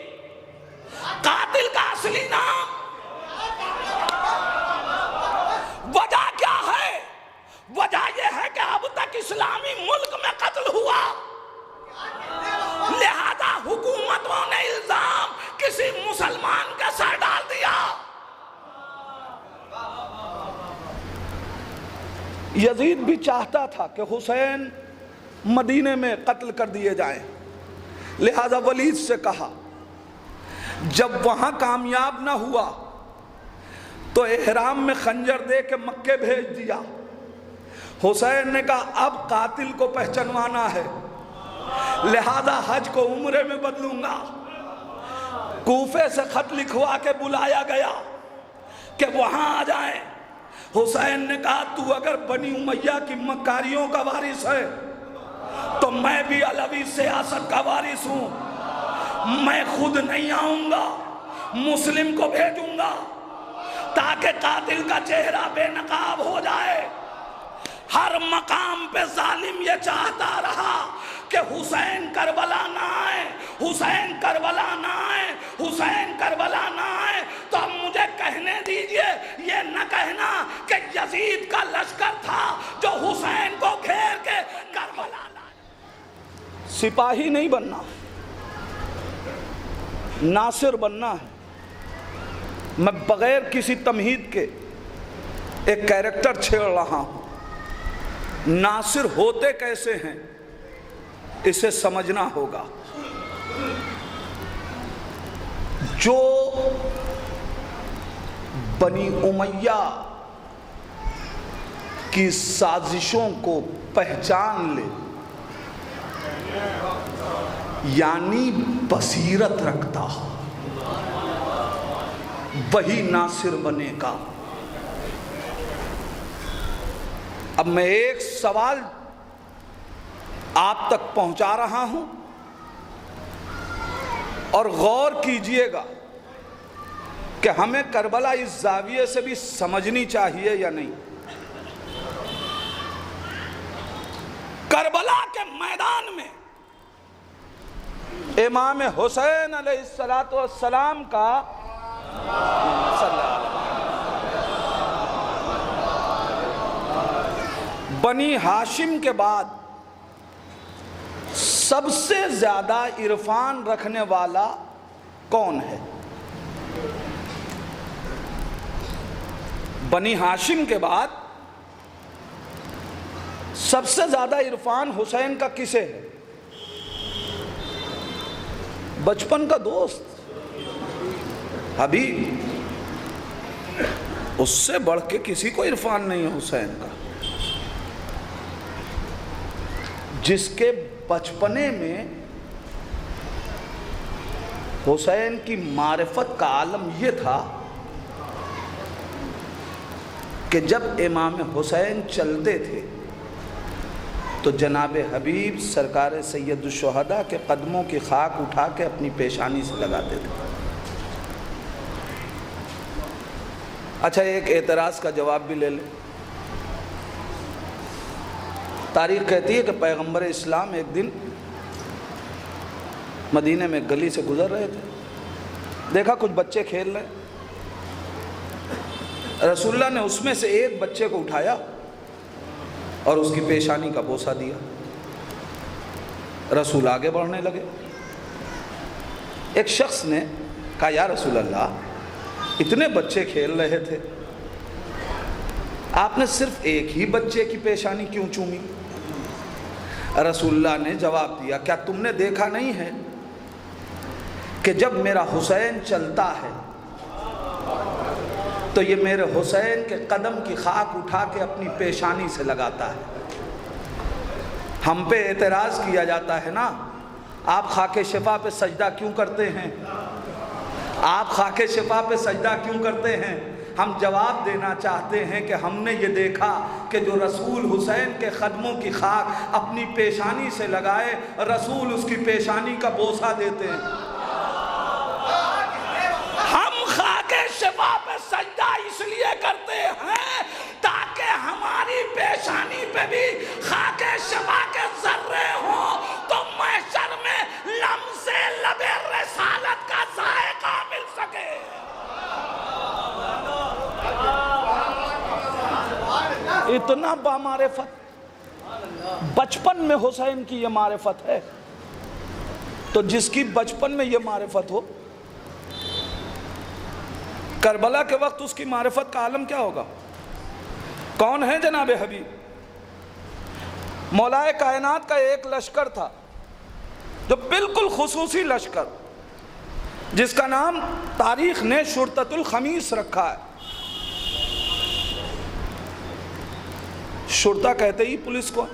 قاتل کا اصلی نام؟ وجہ کیا ہے؟ وجہ یہ ہے کہ اب تک اسلامی ملک میں یزید بھی چاہتا تھا کہ حسین مدینے میں قتل کر دیے جائیں، لہذا ولید سے کہا، جب وہاں کامیاب نہ ہوا تو احرام میں خنجر دے کے مکے بھیج دیا۔ حسین نے کہا اب قاتل کو پہچانوانا ہے، لہذا حج کو عمرے میں بدلوں گا۔ کوفے سے خط لکھوا کے بلایا گیا کہ وہاں آ جائیں۔ حسین نے کہا تو اگر بنی امیہ کی مکاریوں کا وارث ہے تو میں بھی علوی سیاست کا وارث ہوں، میں خود نہیں آؤں گا، مسلم کو بھیجوں گا تاکہ قاتل کا چہرہ بے نقاب ہو جائے۔ ہر مقام پہ ظالم یہ چاہتا رہا کہ حسین کربلا نہ آئے، حسین کربلا نہ آئے، حسین کربلا نہ آئے۔ تو اب مجھے کہنے دیجئے، یہ نہ کہنا کہ یزید کا لشکر تھا جو حسین کو گھیر کے کربلا لائے۔ سپاہی نہیں بننا، ناصر بننا ہے۔ میں بغیر کسی تمہید کے ایک کیریکٹر چھیڑ رہا ہوں۔ ناصر ہوتے کیسے ہیں اسے سمجھنا ہوگا۔ جو بنی امیہ کی سازشوں کو پہچان لے، یعنی بصیرت رکھتا ہو، وہی ناصر بنے گا۔ اب میں ایک سوال آپ تک پہنچا رہا ہوں اور غور کیجئے گا کہ ہمیں کربلا اس زاویے سے بھی سمجھنی چاہیے یا نہیں۔ کربلا کے میدان میں امام حسین علیہ السلام کا بنی ہاشم کے بعد سب سے زیادہ عرفان رکھنے والا کون ہے؟ بنی ہاشم کے بعد سب سے زیادہ عرفان حسین کا کسے ہے؟ بچپن کا دوست حبیب، اس سے بڑھ کے کسی کو عرفان نہیں ہے حسین کا۔ جس کے بچپنے میں حسین کی معرفت کا عالم یہ تھا کہ جب امام حسین چلتے تھے تو جناب حبیب سرکار سید الشہداء کے قدموں کی خاک اٹھا کے اپنی پیشانی سے لگاتے تھے۔ اچھا، ایک اعتراض کا جواب بھی لے لیں۔ تاریخ کہتی ہے کہ پیغمبر اسلام ایک دن مدینے میں گلی سے گزر رہے تھے، دیکھا کچھ بچے کھیل رہے، رسول اللہ نے اس میں سے ایک بچے کو اٹھایا اور اس کی پیشانی کا بوسہ دیا۔ رسول آگے بڑھنے لگے۔ ایک شخص نے کہا یا رسول اللہ، اتنے بچے کھیل رہے تھے، آپ نے صرف ایک ہی بچے کی پیشانی کیوں چومی؟ رسول اللہ نے جواب دیا، کیا تم نے دیکھا نہیں ہے کہ جب میرا حسین چلتا ہے تو یہ میرے حسین کے قدم کی خاک اٹھا کے اپنی پیشانی سے لگاتا ہے۔ ہم پہ اعتراض کیا جاتا ہے نا، آپ خاک شفا پہ سجدہ کیوں کرتے ہیں؟ آپ خاک شفا پہ سجدہ کیوں کرتے ہیں؟ ہم جواب دینا چاہتے ہیں کہ ہم نے یہ دیکھا کہ جو رسول حسین کے قدموں کی خاک اپنی پیشانی سے لگائے، رسول اس کی پیشانی کا بوسہ دیتے ہیں۔ ہم خاک شفا پہ سجدہ اس لیے کرتے ہیں تاکہ ہماری پیشانی پہ بھی خاک شفا کے ذرے ہوں تو محشر میں لمس لب رسالت کا ذائقہ مل سکے۔ اتنا بامعرفت بچپن میں حسین کی یہ معرفت ہے، تو جس کی بچپن میں یہ معرفت ہو، کربلا کے وقت اس کی معرفت کا عالم کیا ہوگا؟ کون ہے جناب حبیب؟ مولا کائنات کا ایک لشکر تھا جو بالکل خصوصی لشکر، جس کا نام تاریخ نے شرطۃ الخمیس رکھا ہے۔ شرطہ کہتے ہی پولیس کو،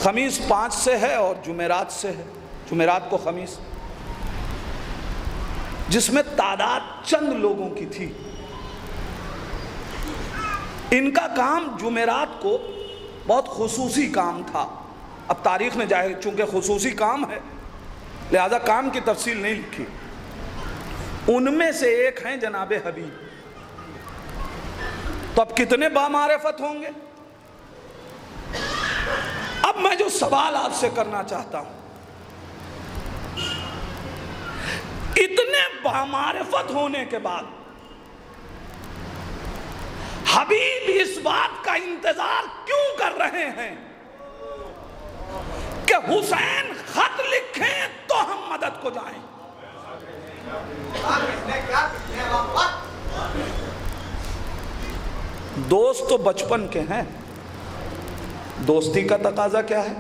خمیس 5 سے ہے اور جمعرات سے ہے، جمعرات کو خمیس، جس میں تعداد چند لوگوں کی تھی۔ ان کا کام جمعرات کو بہت خصوصی کام تھا۔ اب تاریخ نے ظاہر چونکہ خصوصی کام ہے لہذا کام کی تفصیل نہیں لکھی۔ ان میں سے ایک ہیں جناب حبیب۔ تو اب کتنے بامعرفت ہوں گے؟ اب میں جو سوال آپ سے کرنا چاہتا ہوں، اتنے بامعرفت ہونے کے بعد حبیب اس بات کا انتظار کیوں کر رہے ہیں کہ حسین خط لکھیں تو ہم مدد کو جائیں؟ دوست تو بچپن کے ہیں، دوستی کا تقاضا کیا ہے؟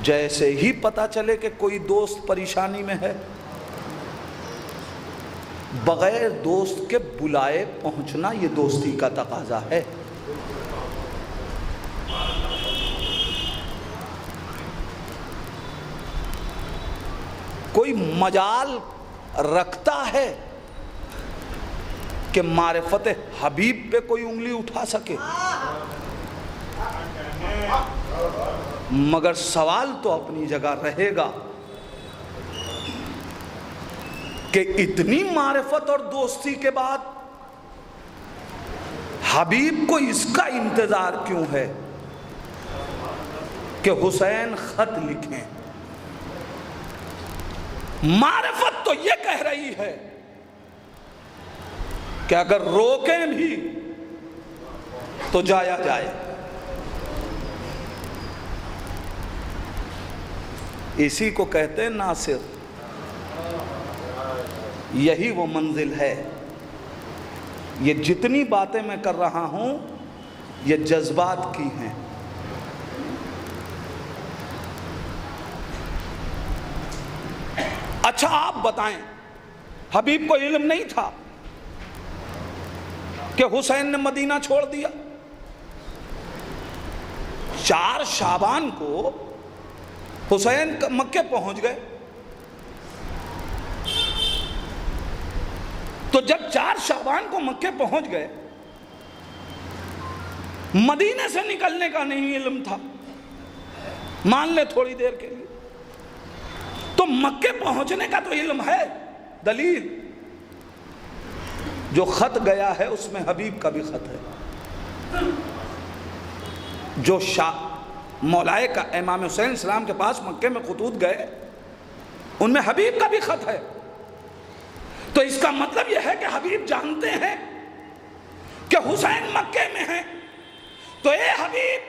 جیسے ہی پتا چلے کہ کوئی دوست پریشانی میں ہے، بغیر دوست کے بلائے پہنچنا یہ دوستی کا تقاضا ہے۔ کوئی مجال رکھتا ہے کہ معرفت حبیب پہ کوئی انگلی اٹھا سکے؟ مگر سوال تو اپنی جگہ رہے گا کہ اتنی معرفت اور دوستی کے بعد حبیب کو اس کا انتظار کیوں ہے کہ حسین خط لکھیں؟ معرفت تو یہ کہہ رہی ہے کہ اگر روکیں بھی تو جایا جائے۔ اسی کو کہتے ہیں ناصر۔ یہی وہ منزل ہے۔ یہ جتنی باتیں میں کر رہا ہوں یہ جذبات کی ہیں۔ اچھا آپ بتائیں، حبیب کو علم نہیں تھا کہ حسین نے مدینہ چھوڑ دیا؟ 4 شعبان کو حسین مکے پہنچ گئے، تو جب 4 شعبان کو مکے پہنچ گئے، مدینے سے نکلنے کا نہیں علم تھا، مان لے تھوڑی دیر کے لیے، تو مکے پہنچنے کا تو علم ہے۔ دلیل جو خط گیا ہے اس میں حبیب کا بھی خط ہے۔ جو مولائے کا امام حسین السلام کے پاس مکے میں خطوط گئے ان میں حبیب کا بھی خط ہے۔ تو اس کا مطلب یہ ہے کہ حبیب جانتے ہیں کہ حسین مکے میں ہیں، تو اے حبیب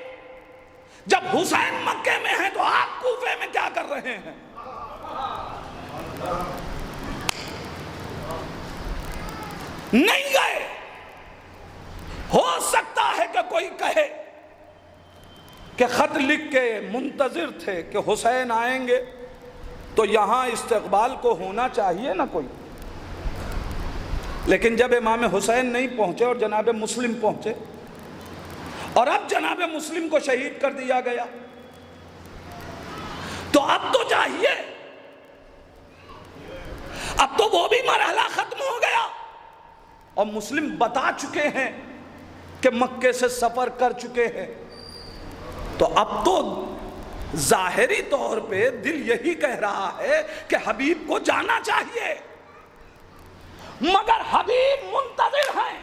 جب حسین مکے میں ہیں تو آپ کوفے میں کیا کر رہے ہیں؟ نہیں گئے۔ ہو سکتا ہے کہ کوئی کہے کہ خط لکھ کے منتظر تھے کہ حسین آئیں گے تو یہاں استقبال کو ہونا چاہیے نا کوئی، لیکن جب امام حسین نہیں پہنچے اور جناب مسلم پہنچے اور اب جناب مسلم کو شہید کر دیا گیا تو اب تو چاہیے، اب تو وہ بھی مرحلہ ختم ہو گیا اور مسلم بتا چکے ہیں کہ مکے سے سفر کر چکے ہیں، تو اب تو ظاہری طور پہ دل یہی کہہ رہا ہے کہ حبیب کو جانا چاہیے، مگر حبیب منتظر ہیں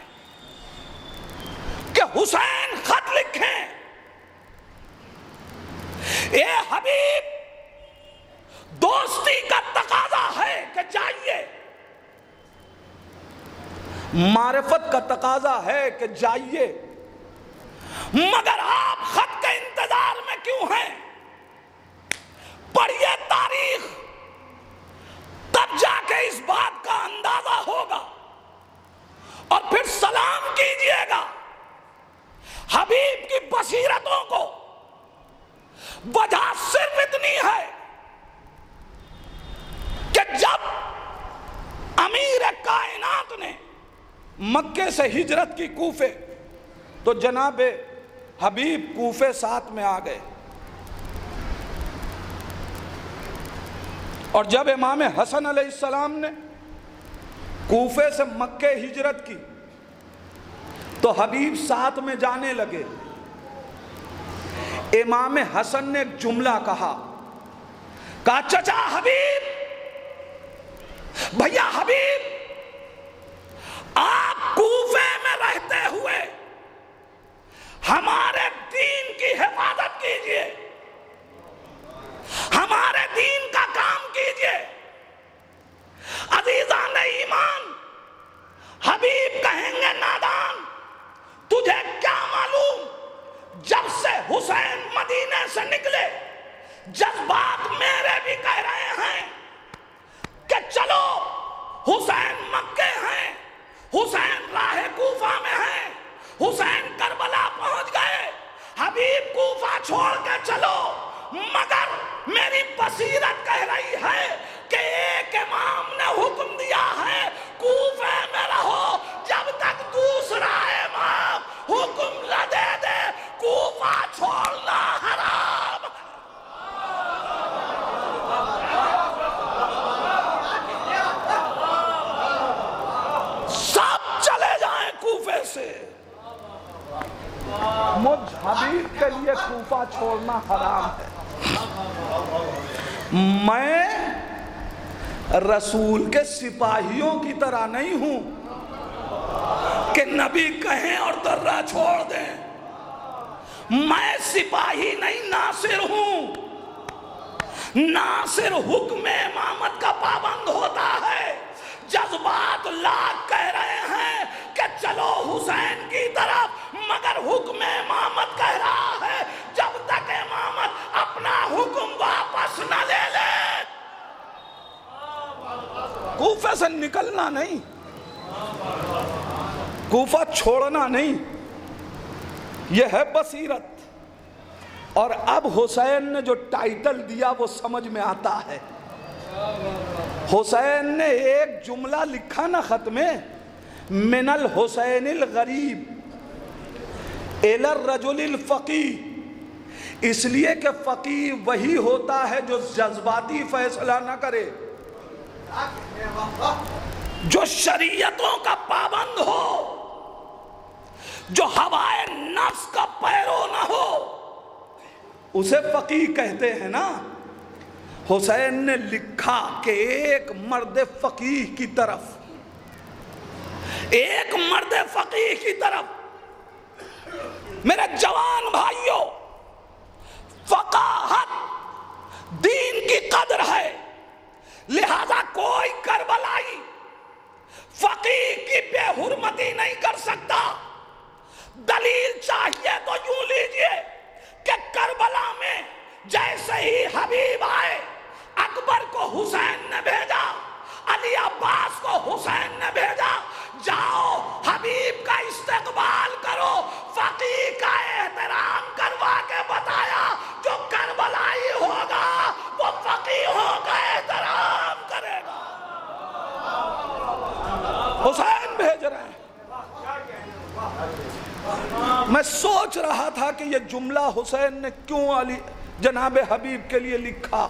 کہ حسین خط لکھیں۔ اے حبیب دوستی کا تقاضا ہے کہ جائیے، معرفت کا تقاضا ہے کہ جائیے، مگر آپ خط کے انتظار میں کیوں ہیں؟ پڑھیے تاریخ، تب جا کے اس بات کا اندازہ ہوگا، اور پھر سلام کیجئے گا۔ حبیب کی بصیرتوں کو وجہ صرف اتنی ہے کہ جب امیر کائنات نے مکے سے ہجرت کی کوفے، تو جناب حبیب کوفے ساتھ میں آ گئے، اور جب امام حسن علیہ السلام نے کوفے سے مکے ہجرت کی تو حبیب ساتھ میں جانے لگے۔ امام حسن نے ایک جملہ کہا چچا حبیب، بھیا حبیب، آپ کوفے میں رہتے ہوئے ہمارے دین کی حفاظت کیجئے، ہمارے دین کا کام کیجئے۔ عزیزان ایمان، حبیب کہیں گے نادان، تجھے کیا معلوم؟ جب سے حسین مدینے سے نکلے جذبات میرے بھی کہہ رہے ہیں کہ چلو، حسین مکے ہیں، حسین راہ کوفہ میں ہیں، حسین کربلا پہنچ گئے، حبیب کوفہ چھوڑ کے چلو، مگر میری بصیرت کہہ رہی ہے کہ ایک امام نے حکم دیا ہے کوفے میں رہو جب تک دوسرا امام حکم نہ دے دے، کوفہ چھوڑنا حرام۔ سب چلے جائیں کوفے سے، مجھ حبیب کے لیے کوفہ چھوڑنا حرام ہے۔ میں رسول کے سپاہیوں کی طرح نہیں ہوں کہ نبی کہیں اور درہ چھوڑ دیں۔ میں سپاہی نہیں، ناصر ہوں۔ ناصر حکم امامت کا پابند ہوتا ہے۔ جذبات لاکھ کہہ رہے ہیں کہ چلو حسین کی طرف، مگر حکم امامت کہہ رہا ہے جب تک امامت اپنا حکم واپس نہ لے لے، کوفہ سے نکلنا نہیں، کوفہ چھوڑنا نہیں۔ یہ ہے بصیرت۔ اور اب حسین نے جو ٹائٹل دیا وہ سمجھ میں آتا ہے۔ حسین نے ایک جملہ لکھا نا خط میں، من الحسین الغریب الی الرجل الفقیہ، اس لیے کہ فقیہ وہی ہوتا ہے جو جذباتی فیصلہ نہ کرے، جو شریعتوں کا پابند ہو، جو ہوائے نفس کا پیرو نہ ہو، اسے فقیہ کہتے ہیں نا۔ حسین نے لکھا کہ ایک مرد فقیہ کی طرف، ایک مرد فقیہ کی طرف، میرے جوان بھائیوں، فقاہت دین کی قدر ہے، لہذا کوئی کربلائی فقیہ کی بے حرمتی نہیں کر سکتا۔ دلیل چاہیے تو یوں لیجئے کہ کربلا میں جیسے ہی حبیب آئے، اکبر کو حسین نے بھیجا، علی عباس کو حسین نے بھیجا، جاؤ حبیب کا استقبال کرو۔ فقیہ کا احترام کروا کے بتایا، جو کربلائی ہوگا وہ فقیہوں کا احترام کرے گا۔ حسین بھیج رہے ہیں۔ میں سوچ رہا تھا کہ یہ جملہ حسین نے کیوں علی جناب حبیب کے لیے لکھا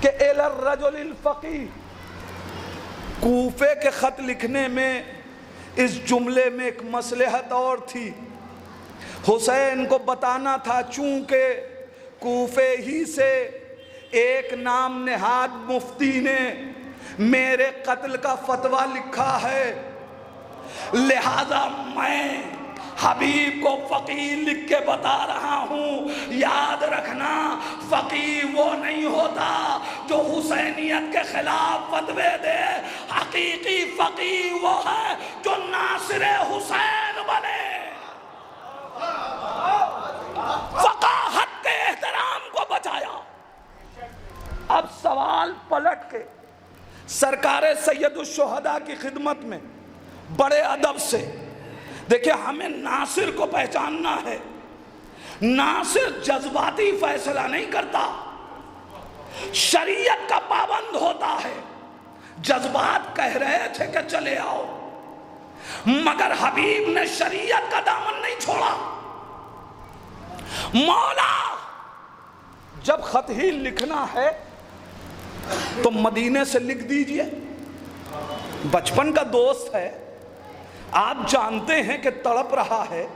کہ الی الرجل الفقیہ۔ کوفے کے خط لکھنے میں اس جملے میں ایک مصلحت اور تھی۔ حسین کو بتانا تھا چونکہ کوفے ہی سے ایک نام نہاد مفتی نے میرے قتل کا فتویٰ لکھا ہے، لہذا میں حبیب کو فقیہ لکھ کے بتا رہا ہوں۔ یاد رکھنا، فقیہ وہ نہیں ہوتا جو حسینیت کے خلاف فتوے دے، حقیقی فقیہ وہ ہے جو ناصر حسین بنے۔ فقاہت کے احترام کو بچایا۔ اب سوال پلٹ کے سرکار سید الشہداء کی خدمت میں بڑے ادب سے دیکھیں ہمیں ناصر کو پہچاننا ہے. ناصر جذباتی فیصلہ نہیں کرتا، شریعت کا پابند ہوتا ہے. جذبات کہہ رہے تھے کہ چلے آؤ، مگر حبیب نے شریعت کا دامن نہیں چھوڑا. مولا جب خط ہی لکھنا ہے تو مدینے سے لکھ دیجئے، بچپن کا دوست ہے، آپ جانتے ہیں کہ تڑپ رہا ہے،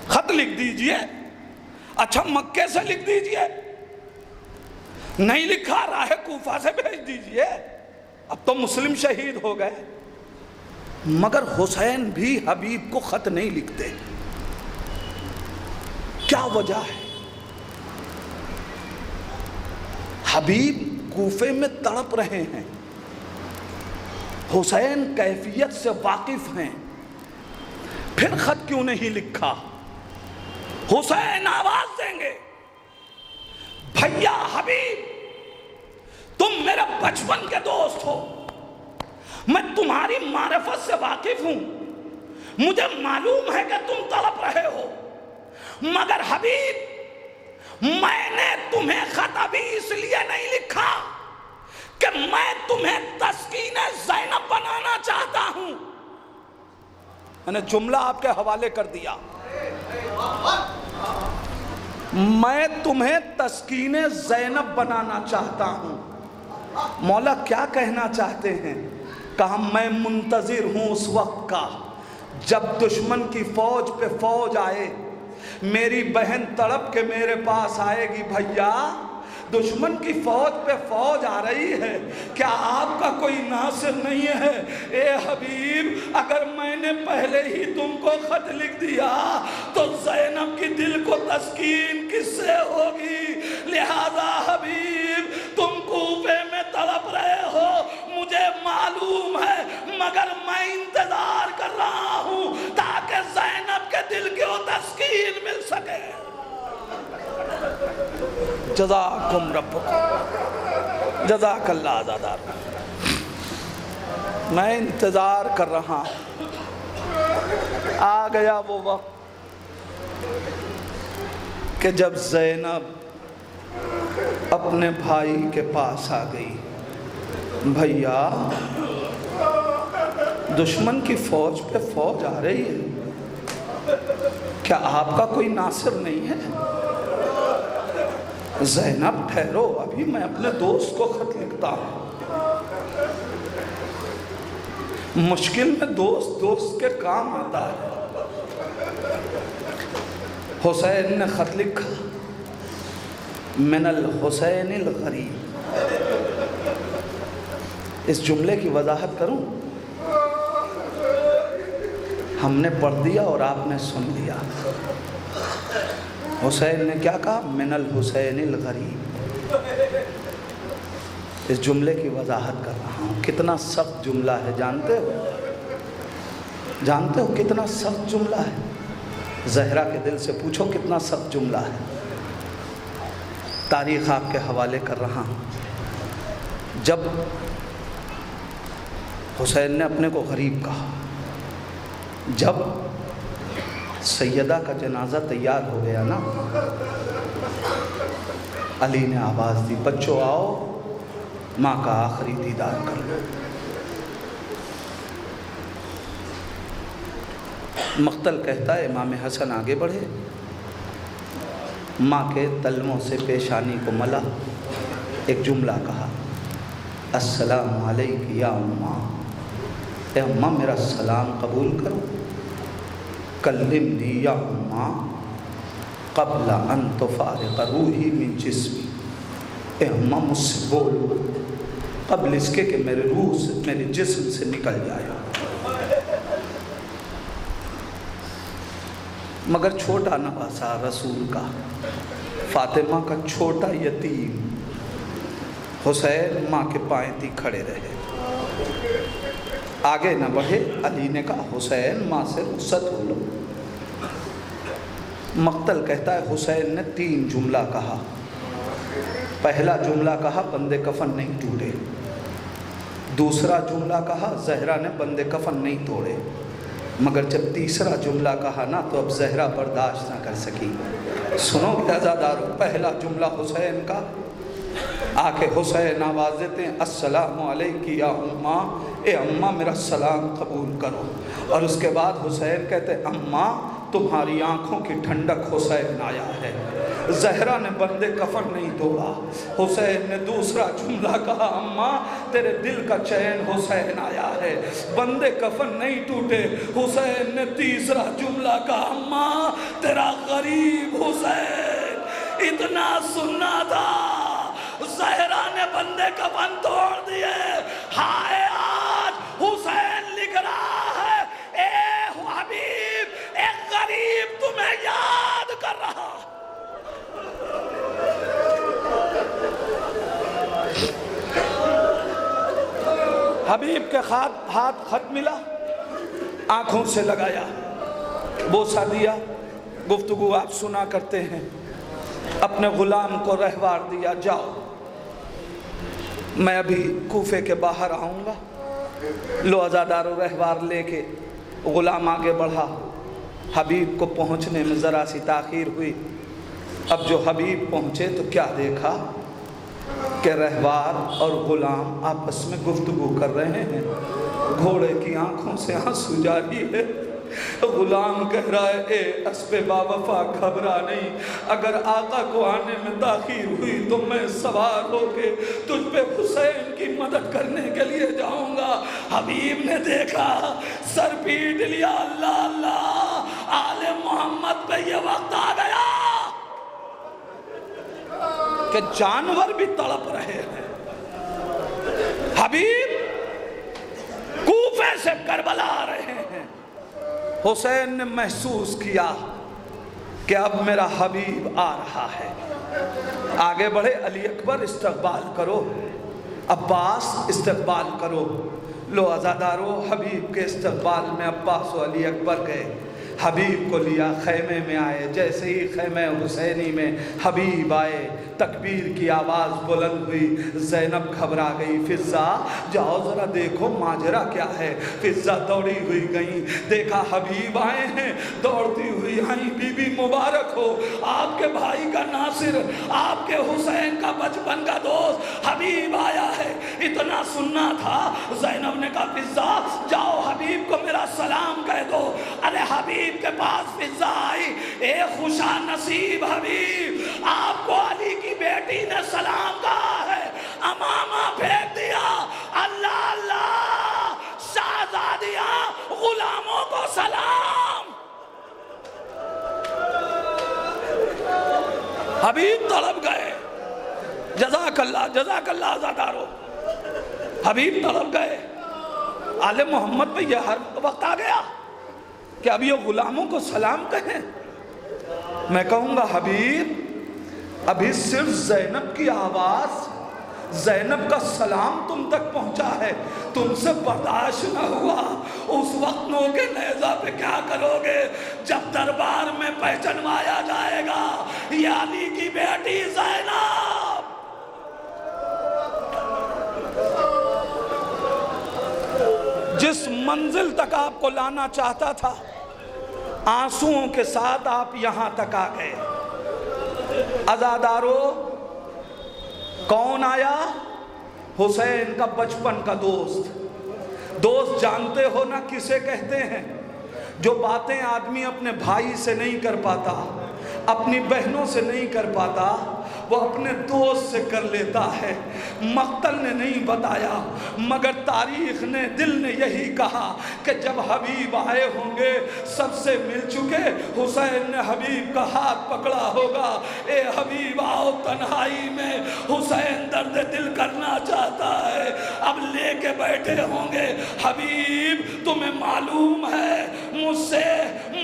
خط لکھ دیجئے. اچھا مکے سے لکھ دیجئے، نہیں لکھا راہ کوفہ سے بھیج دیجئے. اب تو مسلم شہید ہو گئے. مگر حسین بھی حبیب کو خط نہیں لکھتے. کیا وجہ ہے؟ حبیب کوفے میں تڑپ رہے ہیں، حسین کیفیت سے واقف ہیں، پھر خط کیوں نہیں لکھا؟ حسین آواز دیں گے، بھیا حبیب تم میرے بچپن کے دوست ہو، میں تمہاری معرفت سے واقف ہوں، مجھے معلوم ہے کہ تم تڑپ رہے ہو، مگر حبیب میں نے تمہیں خط ابھی اس لیے نہیں لکھا کہ میں تمہیں تسکین زینب بنانا چاہتا ہوں. میں نے جملہ آپ کے حوالے کر دیا، میں تمہیں تسکین زینب بنانا چاہتا ہوں. مولا کیا کہنا چاہتے ہیں؟ کہا میں منتظر ہوں اس وقت کا جب دشمن کی فوج پہ فوج آئے، میری بہن تڑپ کے میرے پاس آئے گی، بھیا دشمن کی فوج پہ فوج آ رہی ہے، کیا آپ کا کوئی ناصر نہیں ہے؟ اے حبیب اگر میں نے پہلے ہی تم کو خط لکھ دیا تو زینب کی دل کو تسکین کس سے ہوگی؟ لہذا حبیب تم کوفے میں تڑپ رہے ہو، مجھے معلوم ہے، مگر میں انتظار کر رہا ہوں تاکہ زینب کے دل کو تسکین مل سکے. جزاکم ربکم، جزاک اللہ عزادار. میں انتظار کر رہا ہوں، آ گیا وہ وقت کہ جب زینب اپنے بھائی کے پاس آ گئی. بھیا دشمن کی فوج پہ فوج آ رہی ہے، کیا آپ کا کوئی ناصر نہیں ہے؟ زینب ٹھہرو، ابھی میں اپنے دوست کو خط لکھتا ہوں. مشکل میں دوست کے کام آتا ہے. حسین نے خط لکھا، من الحسین الغریب. اس جملے کی وضاحت کروں؟ ہم نے پڑھ دیا اور آپ نے سن لیا. حسین نے کیا کہا؟ من الحسین الغریب. اس جملے کی وضاحت کر رہا ہوں. کتنا سخت جملہ ہے جانتے ہو؟ جانتے ہو کتنا سخت جملہ ہے؟ زہرا کے دل سے پوچھو کتنا سخت جملہ ہے. تاریخ آپ کے حوالے کر رہا ہوں. جب حسین نے اپنے کو غریب کہا، جب سیدہ کا جنازہ تیار ہو گیا نا، علی نے آواز دی، بچوں آؤ ماں کا آخری دیدار کر لو. مقتل کہتا ہے امام حسن آگے بڑھے، ماں کے تلموں سے پیشانی کو ملا، ایک جملہ کہا، السلام علیک یا اماں. اے اماں میرا سلام قبول کرو. کلمنی یا اماں قبل ان تفارق روحی من جسمی. اے اماں مجھ سے بولو قبل اس کے کہ میرے روح سے، میرے جسم سے نکل جائے. مگر چھوٹا نواسا رسول کا، فاطمہ کا چھوٹا یتیم حسین ماں کے پائیں تھی کھڑے رہے، آگے نہ بڑھے. علی نے کہا حسین ماں سے رخصت ہو لو. مقتل کہتا ہے حسین نے 3 جملہ کہا. پہلا جملہ کہا بندے کفن نہیں ٹوٹے. دوسرا جملہ کہا زہرا نے بندے کفن نہیں توڑے. مگر جب تیسرا جملہ کہا نا تو اب زہرا برداشت نہ کر سکی. سنو کہ عزادارو، پہلا جملہ حسین کا، آکے حسین آواز دیتے ہیں السلام علیک یا اماں، اے اماں میرا سلام قبول کرو. اور اس کے بعد حسین کہتے ہیں اماں تمہاری آنکھوں کی ٹھنڈک حسین آیا ہے. زہرا نے بندے کفن نہیں توڑا. حسین نے دوسرا جملہ کہا اماں تیرے دل کا چین حسین آیا ہے. بندے کفن نہیں ٹوٹے. حسین نے تیسرا جملہ کہا اماں تیرا غریب حسین اتنا سننا تھا. زہرا نے بندے کفن توڑ دیے. ہائے آج حسین لکھ رہا ہے اے حبیب ایک غریب تمہیں یاد کر رہا. حبیب کے ہاتھ خط ملا، آنکھوں سے لگایا، بوسہ دیا. گفتگو آپ سنا کرتے ہیں. اپنے غلام کو رہوار دیا، جاؤ میں ابھی کوفے کے باہر آؤں گا. لو عزادارو رہوار لے کے غلام آگے بڑھا. حبیب کو پہنچنے میں ذرا سی تاخیر ہوئی. اب جو حبیب پہنچے تو کیا دیکھا کہ رہوار اور غلام آپس میں گفتگو کر رہے ہیں. گھوڑے کی آنکھوں سے آنسو جاری ہے. غلام کہہ رہا ہے اے اسب باوفا گھبرا نہیں، اگر آقا کو آنے میں تاخیر ہوئی تو میں سوار ہو کے تجھ پہ حسین کی مدد کرنے کے لیے جاؤں گا. حبیب نے دیکھا، سر پیٹ لیا. اللہ اللہ، آل محمد پہ یہ وقت آ گیا کہ جانور بھی تڑپ رہے ہیں. حبیب کوفے سے کربلا آ رہے ہیں. حسین نے محسوس کیا کہ اب میرا حبیب آ رہا ہے. آگے بڑھے، علی اکبر استقبال کرو، عباس استقبال کرو. لو عزادارو حبیب کے استقبال میں عباس و علی اکبر گئے. حبیب کو لیا، خیمے میں آئے. جیسے ہی خیمہ حسینی میں حبیب آئے تکبیر کی آواز بلند ہوئی. زینب گھبرا گئی. فضہ جاؤ ذرا دیکھو ماجرا کیا ہے. فضہ دوڑی ہوئی گئی، دیکھا حبیب آئے ہیں. دوڑتی ہوئی آئی، بی بی مبارک ہو، آپ کے بھائی کا ناصر، آپ کے حسین کا بچپن کا دوست حبیب آیا ہے. اتنا سننا تھا. زینب نے کہا فضہ جاؤ حبیب کو میرا سلام کہہ دو. ارے حبیب کے پاس فضہ آئی. اے خوشا نصیب حبیب، آپ کو علی کی بیٹی نے سلام کہا ہے. امامہ پھینک دیا. اللہ اللہ، شہزادیاں غلاموں کو سلام. حبیب تڑپ گئے. جزاک اللہ عزادارو. حبیب تڑپ گئے. آل محمد پہ یہ ہر وقت آ گیا کہ اب یہ غلاموں کو سلام کہیں. میں کہوں گا حبیب ابھی صرف زینب کی آواز، زینب کا سلام تم تک پہنچا ہے، تم سے برداشت نہ ہوا. اس وقت نو کے نیزہ پہ کیا کرو گے جب دربار میں پہچنوایا جائے گا یہ علی کی بیٹی زینب. جس منزل تک آپ کو لانا چاہتا تھا آنسوؤں کے ساتھ آپ یہاں تک آ گئے. عزادارو کون آیا؟ حسین کا بچپن کا دوست. دوست جانتے ہو نا کسے کہتے ہیں؟ جو باتیں آدمی اپنے بھائی سے نہیں کر پاتا، اپنی بہنوں سے نہیں کر پاتا، وہ اپنے دوست سے کر لیتا ہے. مقتل نے نہیں بتایا مگر تاریخ نے، دل نے یہی کہا کہ جب حبیب آئے ہوں گے سب سے مل چکے، حسین نے حبیب کا ہاتھ پکڑا ہوگا. اے حبیب آؤ تنہائی میں، حسین درد دل کرنا چاہتا ہے. اب لے کے بیٹھے ہوں گے حبیب تمہیں معلوم ہے مجھ سے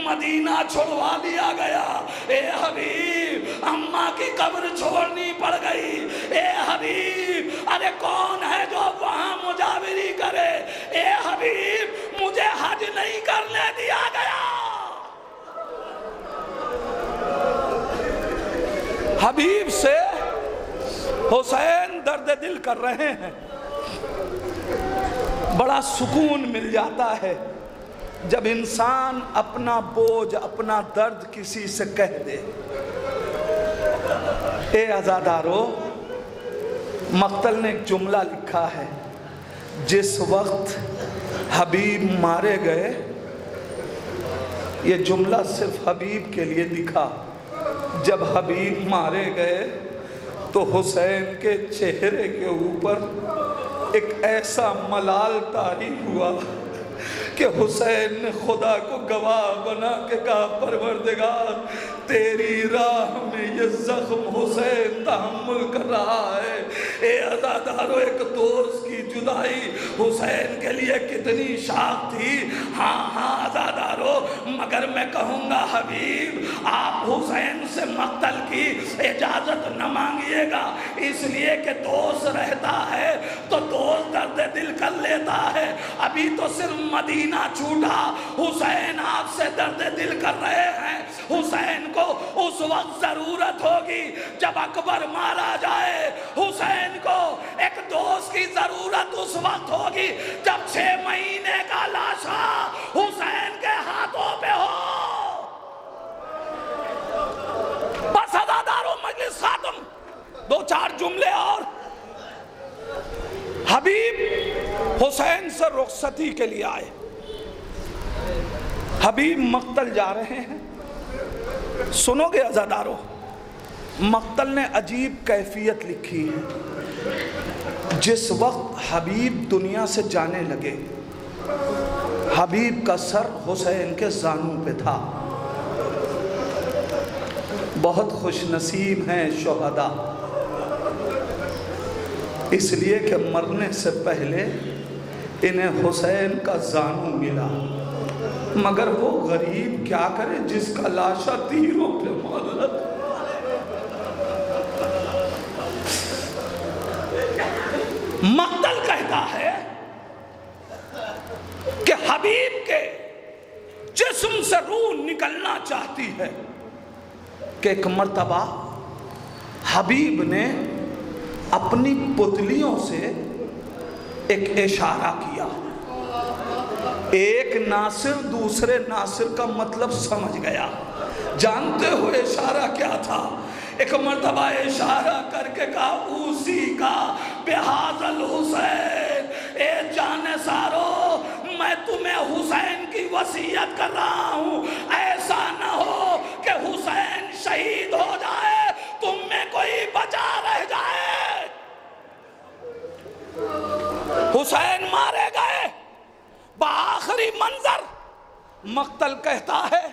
مدینہ چھوڑوا دیا گیا. اے حبیب اماں کی قبر چھوڑنی پڑ گئی. اے حبیب ارے کون ہے جو وہاں مجاوری کرے. اے حبیب مجھے حج نہیں کرنے دیا گیا. حبیب سے حسین درد دل کر رہے ہیں. بڑا سکون مل جاتا ہے جب انسان اپنا بوجھ اپنا درد کسی سے کہہ دے، اے عزادارو، مقتل نے ایک جملہ لکھا ہے، جس وقت حبیب مارے گئے، یہ جملہ صرف حبیب کے لیے لکھا، جب حبیب مارے گئے تو حسین کے چہرے کے اوپر ایک ایسا ملال طاری ہوا کہ حسین نے خدا کو گواہ بنا کے کہا، پروردگار تیری راہ میں یہ زخم حسین تحمل کر رہا ہے۔ اے عزادارو، ایک دوست کی جدائی حسین کے لیے کتنی شاق تھی۔ ہاں عزادارو، مگر میں کہوں گا حبیب آپ حسین سے مقتل کی اجازت نہ مانگیے گا، اس لیے کہ دوست رہتا ہے تو دوست درد دل کر لیتا ہے۔ ابھی تو صرف مدینہ چھوٹا، حسین آپ سے درد دل کر رہے ہیں۔ حسین کو اس وقت ضرورت ہوگی جب اکبر مارا جائے، حسین کو ایک دوست کی ضرورت اس وقت ہوگی جب 6 مہینے کا لاشا حسین کے ہاتھوں پہ ہو۔ بس عزادارو، مجلس ختم، 2-4 جملے اور۔ حبیب حسین سے رخصتی کے لیے آئے، حبیب مقتل جا رہے ہیں۔ سنو گے عزادارو، مقتل نے عجیب کیفیت لکھی ہے۔ جس وقت حبیب دنیا سے جانے لگے، حبیب کا سر حسین کے زانوں پہ تھا۔ بہت خوش نصیب ہیں شہداء، اس لیے کہ مرنے سے پہلے انہیں حسین کا زانو ملا، مگر وہ غریب کیا کرے جس کا لاشا تیروں پہ معلق۔ مقتل کہتا ہے کہ حبیب کے جسم سے روح نکلنا چاہتی ہے کہ ایک مرتبہ حبیب نے اپنی پتلیوں سے ایک اشارہ کیا، ایک ناصر دوسرے ناصر کا مطلب سمجھ گیا۔ جانتے ہو اشارہ کیا تھا؟ ایک مرتبہ اشارہ کر کے کہا، اوسی کا بہذا الحسین، اے جانے سارو میں تمہیں حسین کی وصیت کر رہا ہوں، ایسا نہ ہو کہ حسین شہید ہو جائے تم میں کوئی بچا رہ جائے۔ حسین مارے گئے، بآخری منظر مقتل کہتا ہے،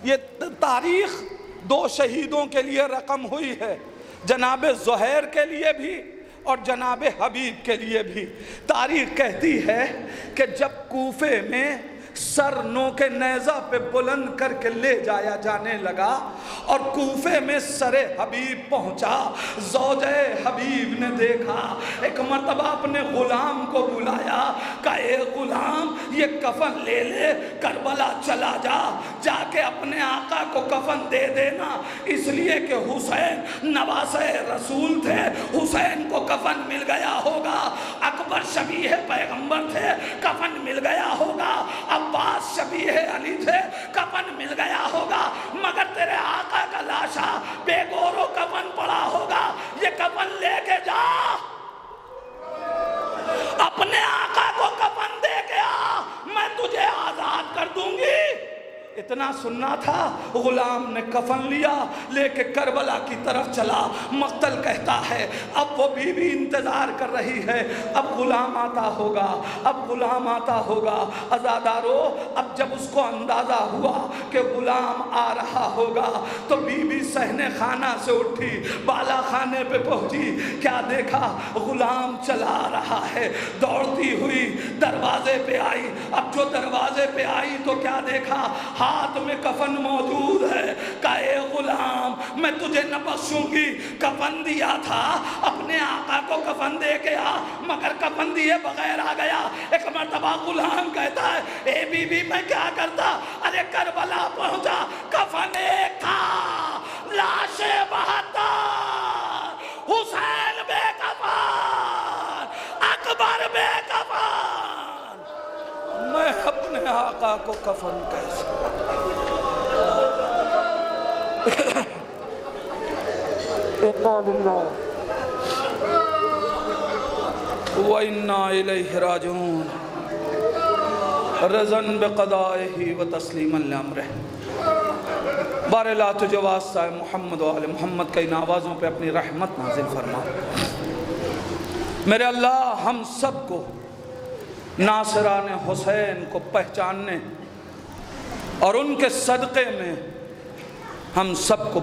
یہ تاریخ 2 شہیدوں کے لیے رقم ہوئی ہے، جناب زہیر کے لیے بھی اور جناب حبیب کے لیے بھی۔ تاریخ کہتی ہے کہ جب کوفے میں سر نو کے نیزہ پہ بلند کر کے لے جایا جانے لگا اور کوفے میں سر حبیب پہنچا، زوجہ حبیب نے دیکھا، ایک مرتبہ اپنے غلام کو بلایا، کہا اے غلام یہ کفن لے لے، کربلا چلا جا کے اپنے آقا کو کفن دے دینا، اس لیے کہ حسین نواسہ رسول تھے، حسین کو کفن مل گیا ہوگا، اکبر شبیہ پیغمبر تھے، کفن مل گیا ہوگا، عباس شبیہ علی تھے، کفن مل گیا ہوگا، مگر تیرے آقا کا لاشا بے گورو کفن پڑا ہوگا، یہ کفن لے کے جا، اپنے آقا کو کفن دے کے آ، میں تجھے آزاد کر دوں گی۔ اتنا سننا تھا، غلام نے کفن لیا لے کے کربلا کی طرف چلا۔ مقتل کہتا ہے اب وہ بیوی انتظار کر رہی ہے، اب غلام آتا ہوگا، اب غلام آتا ہوگا۔ عزادارو، اب جب اس کو اندازہ ہوا کہ غلام آ رہا ہوگا تو بیوی صحن خانہ سے اٹھی، بالا خانے پہ پہنچی، کیا دیکھا؟ غلام چلا رہا ہے، دوڑتی ہوئی دروازے پہ آئی۔ اب جو دروازے پہ آئی تو کیا دیکھا؟ ہاتھ میں کفن موجود ہے۔ کہا اے غلام میں تجھے نہ بخشوں گی، کفن دیا تھا، اپنے آقا کو کفن دے کے آ، مگر کفن دیے بغیر آ گیا۔ ایک مرتبہ غلام کہتا ہے اے بی بی میں کیا کرتا؟ ارے کربلا پہنچا، کفن ایک تھا، لاشیں 72، حسین بے کفن، اکبر بے کفن۔ میں اپنے آقا کو کفن کیسے اِنَّا لِلَّهِ وَإِنَّا إِلَيْهِ راجعون رضاً بقضائه وتسلیماً لأمره۔ بار لا تجھے واسطہ ہے محمد و آل محمد کی آوازوں پہ اپنی رحمت نازل فرما۔ میرے اللہ ہم سب کو ناصران حسین کو پہچاننے اور ان کے صدقے میں ہم سب کو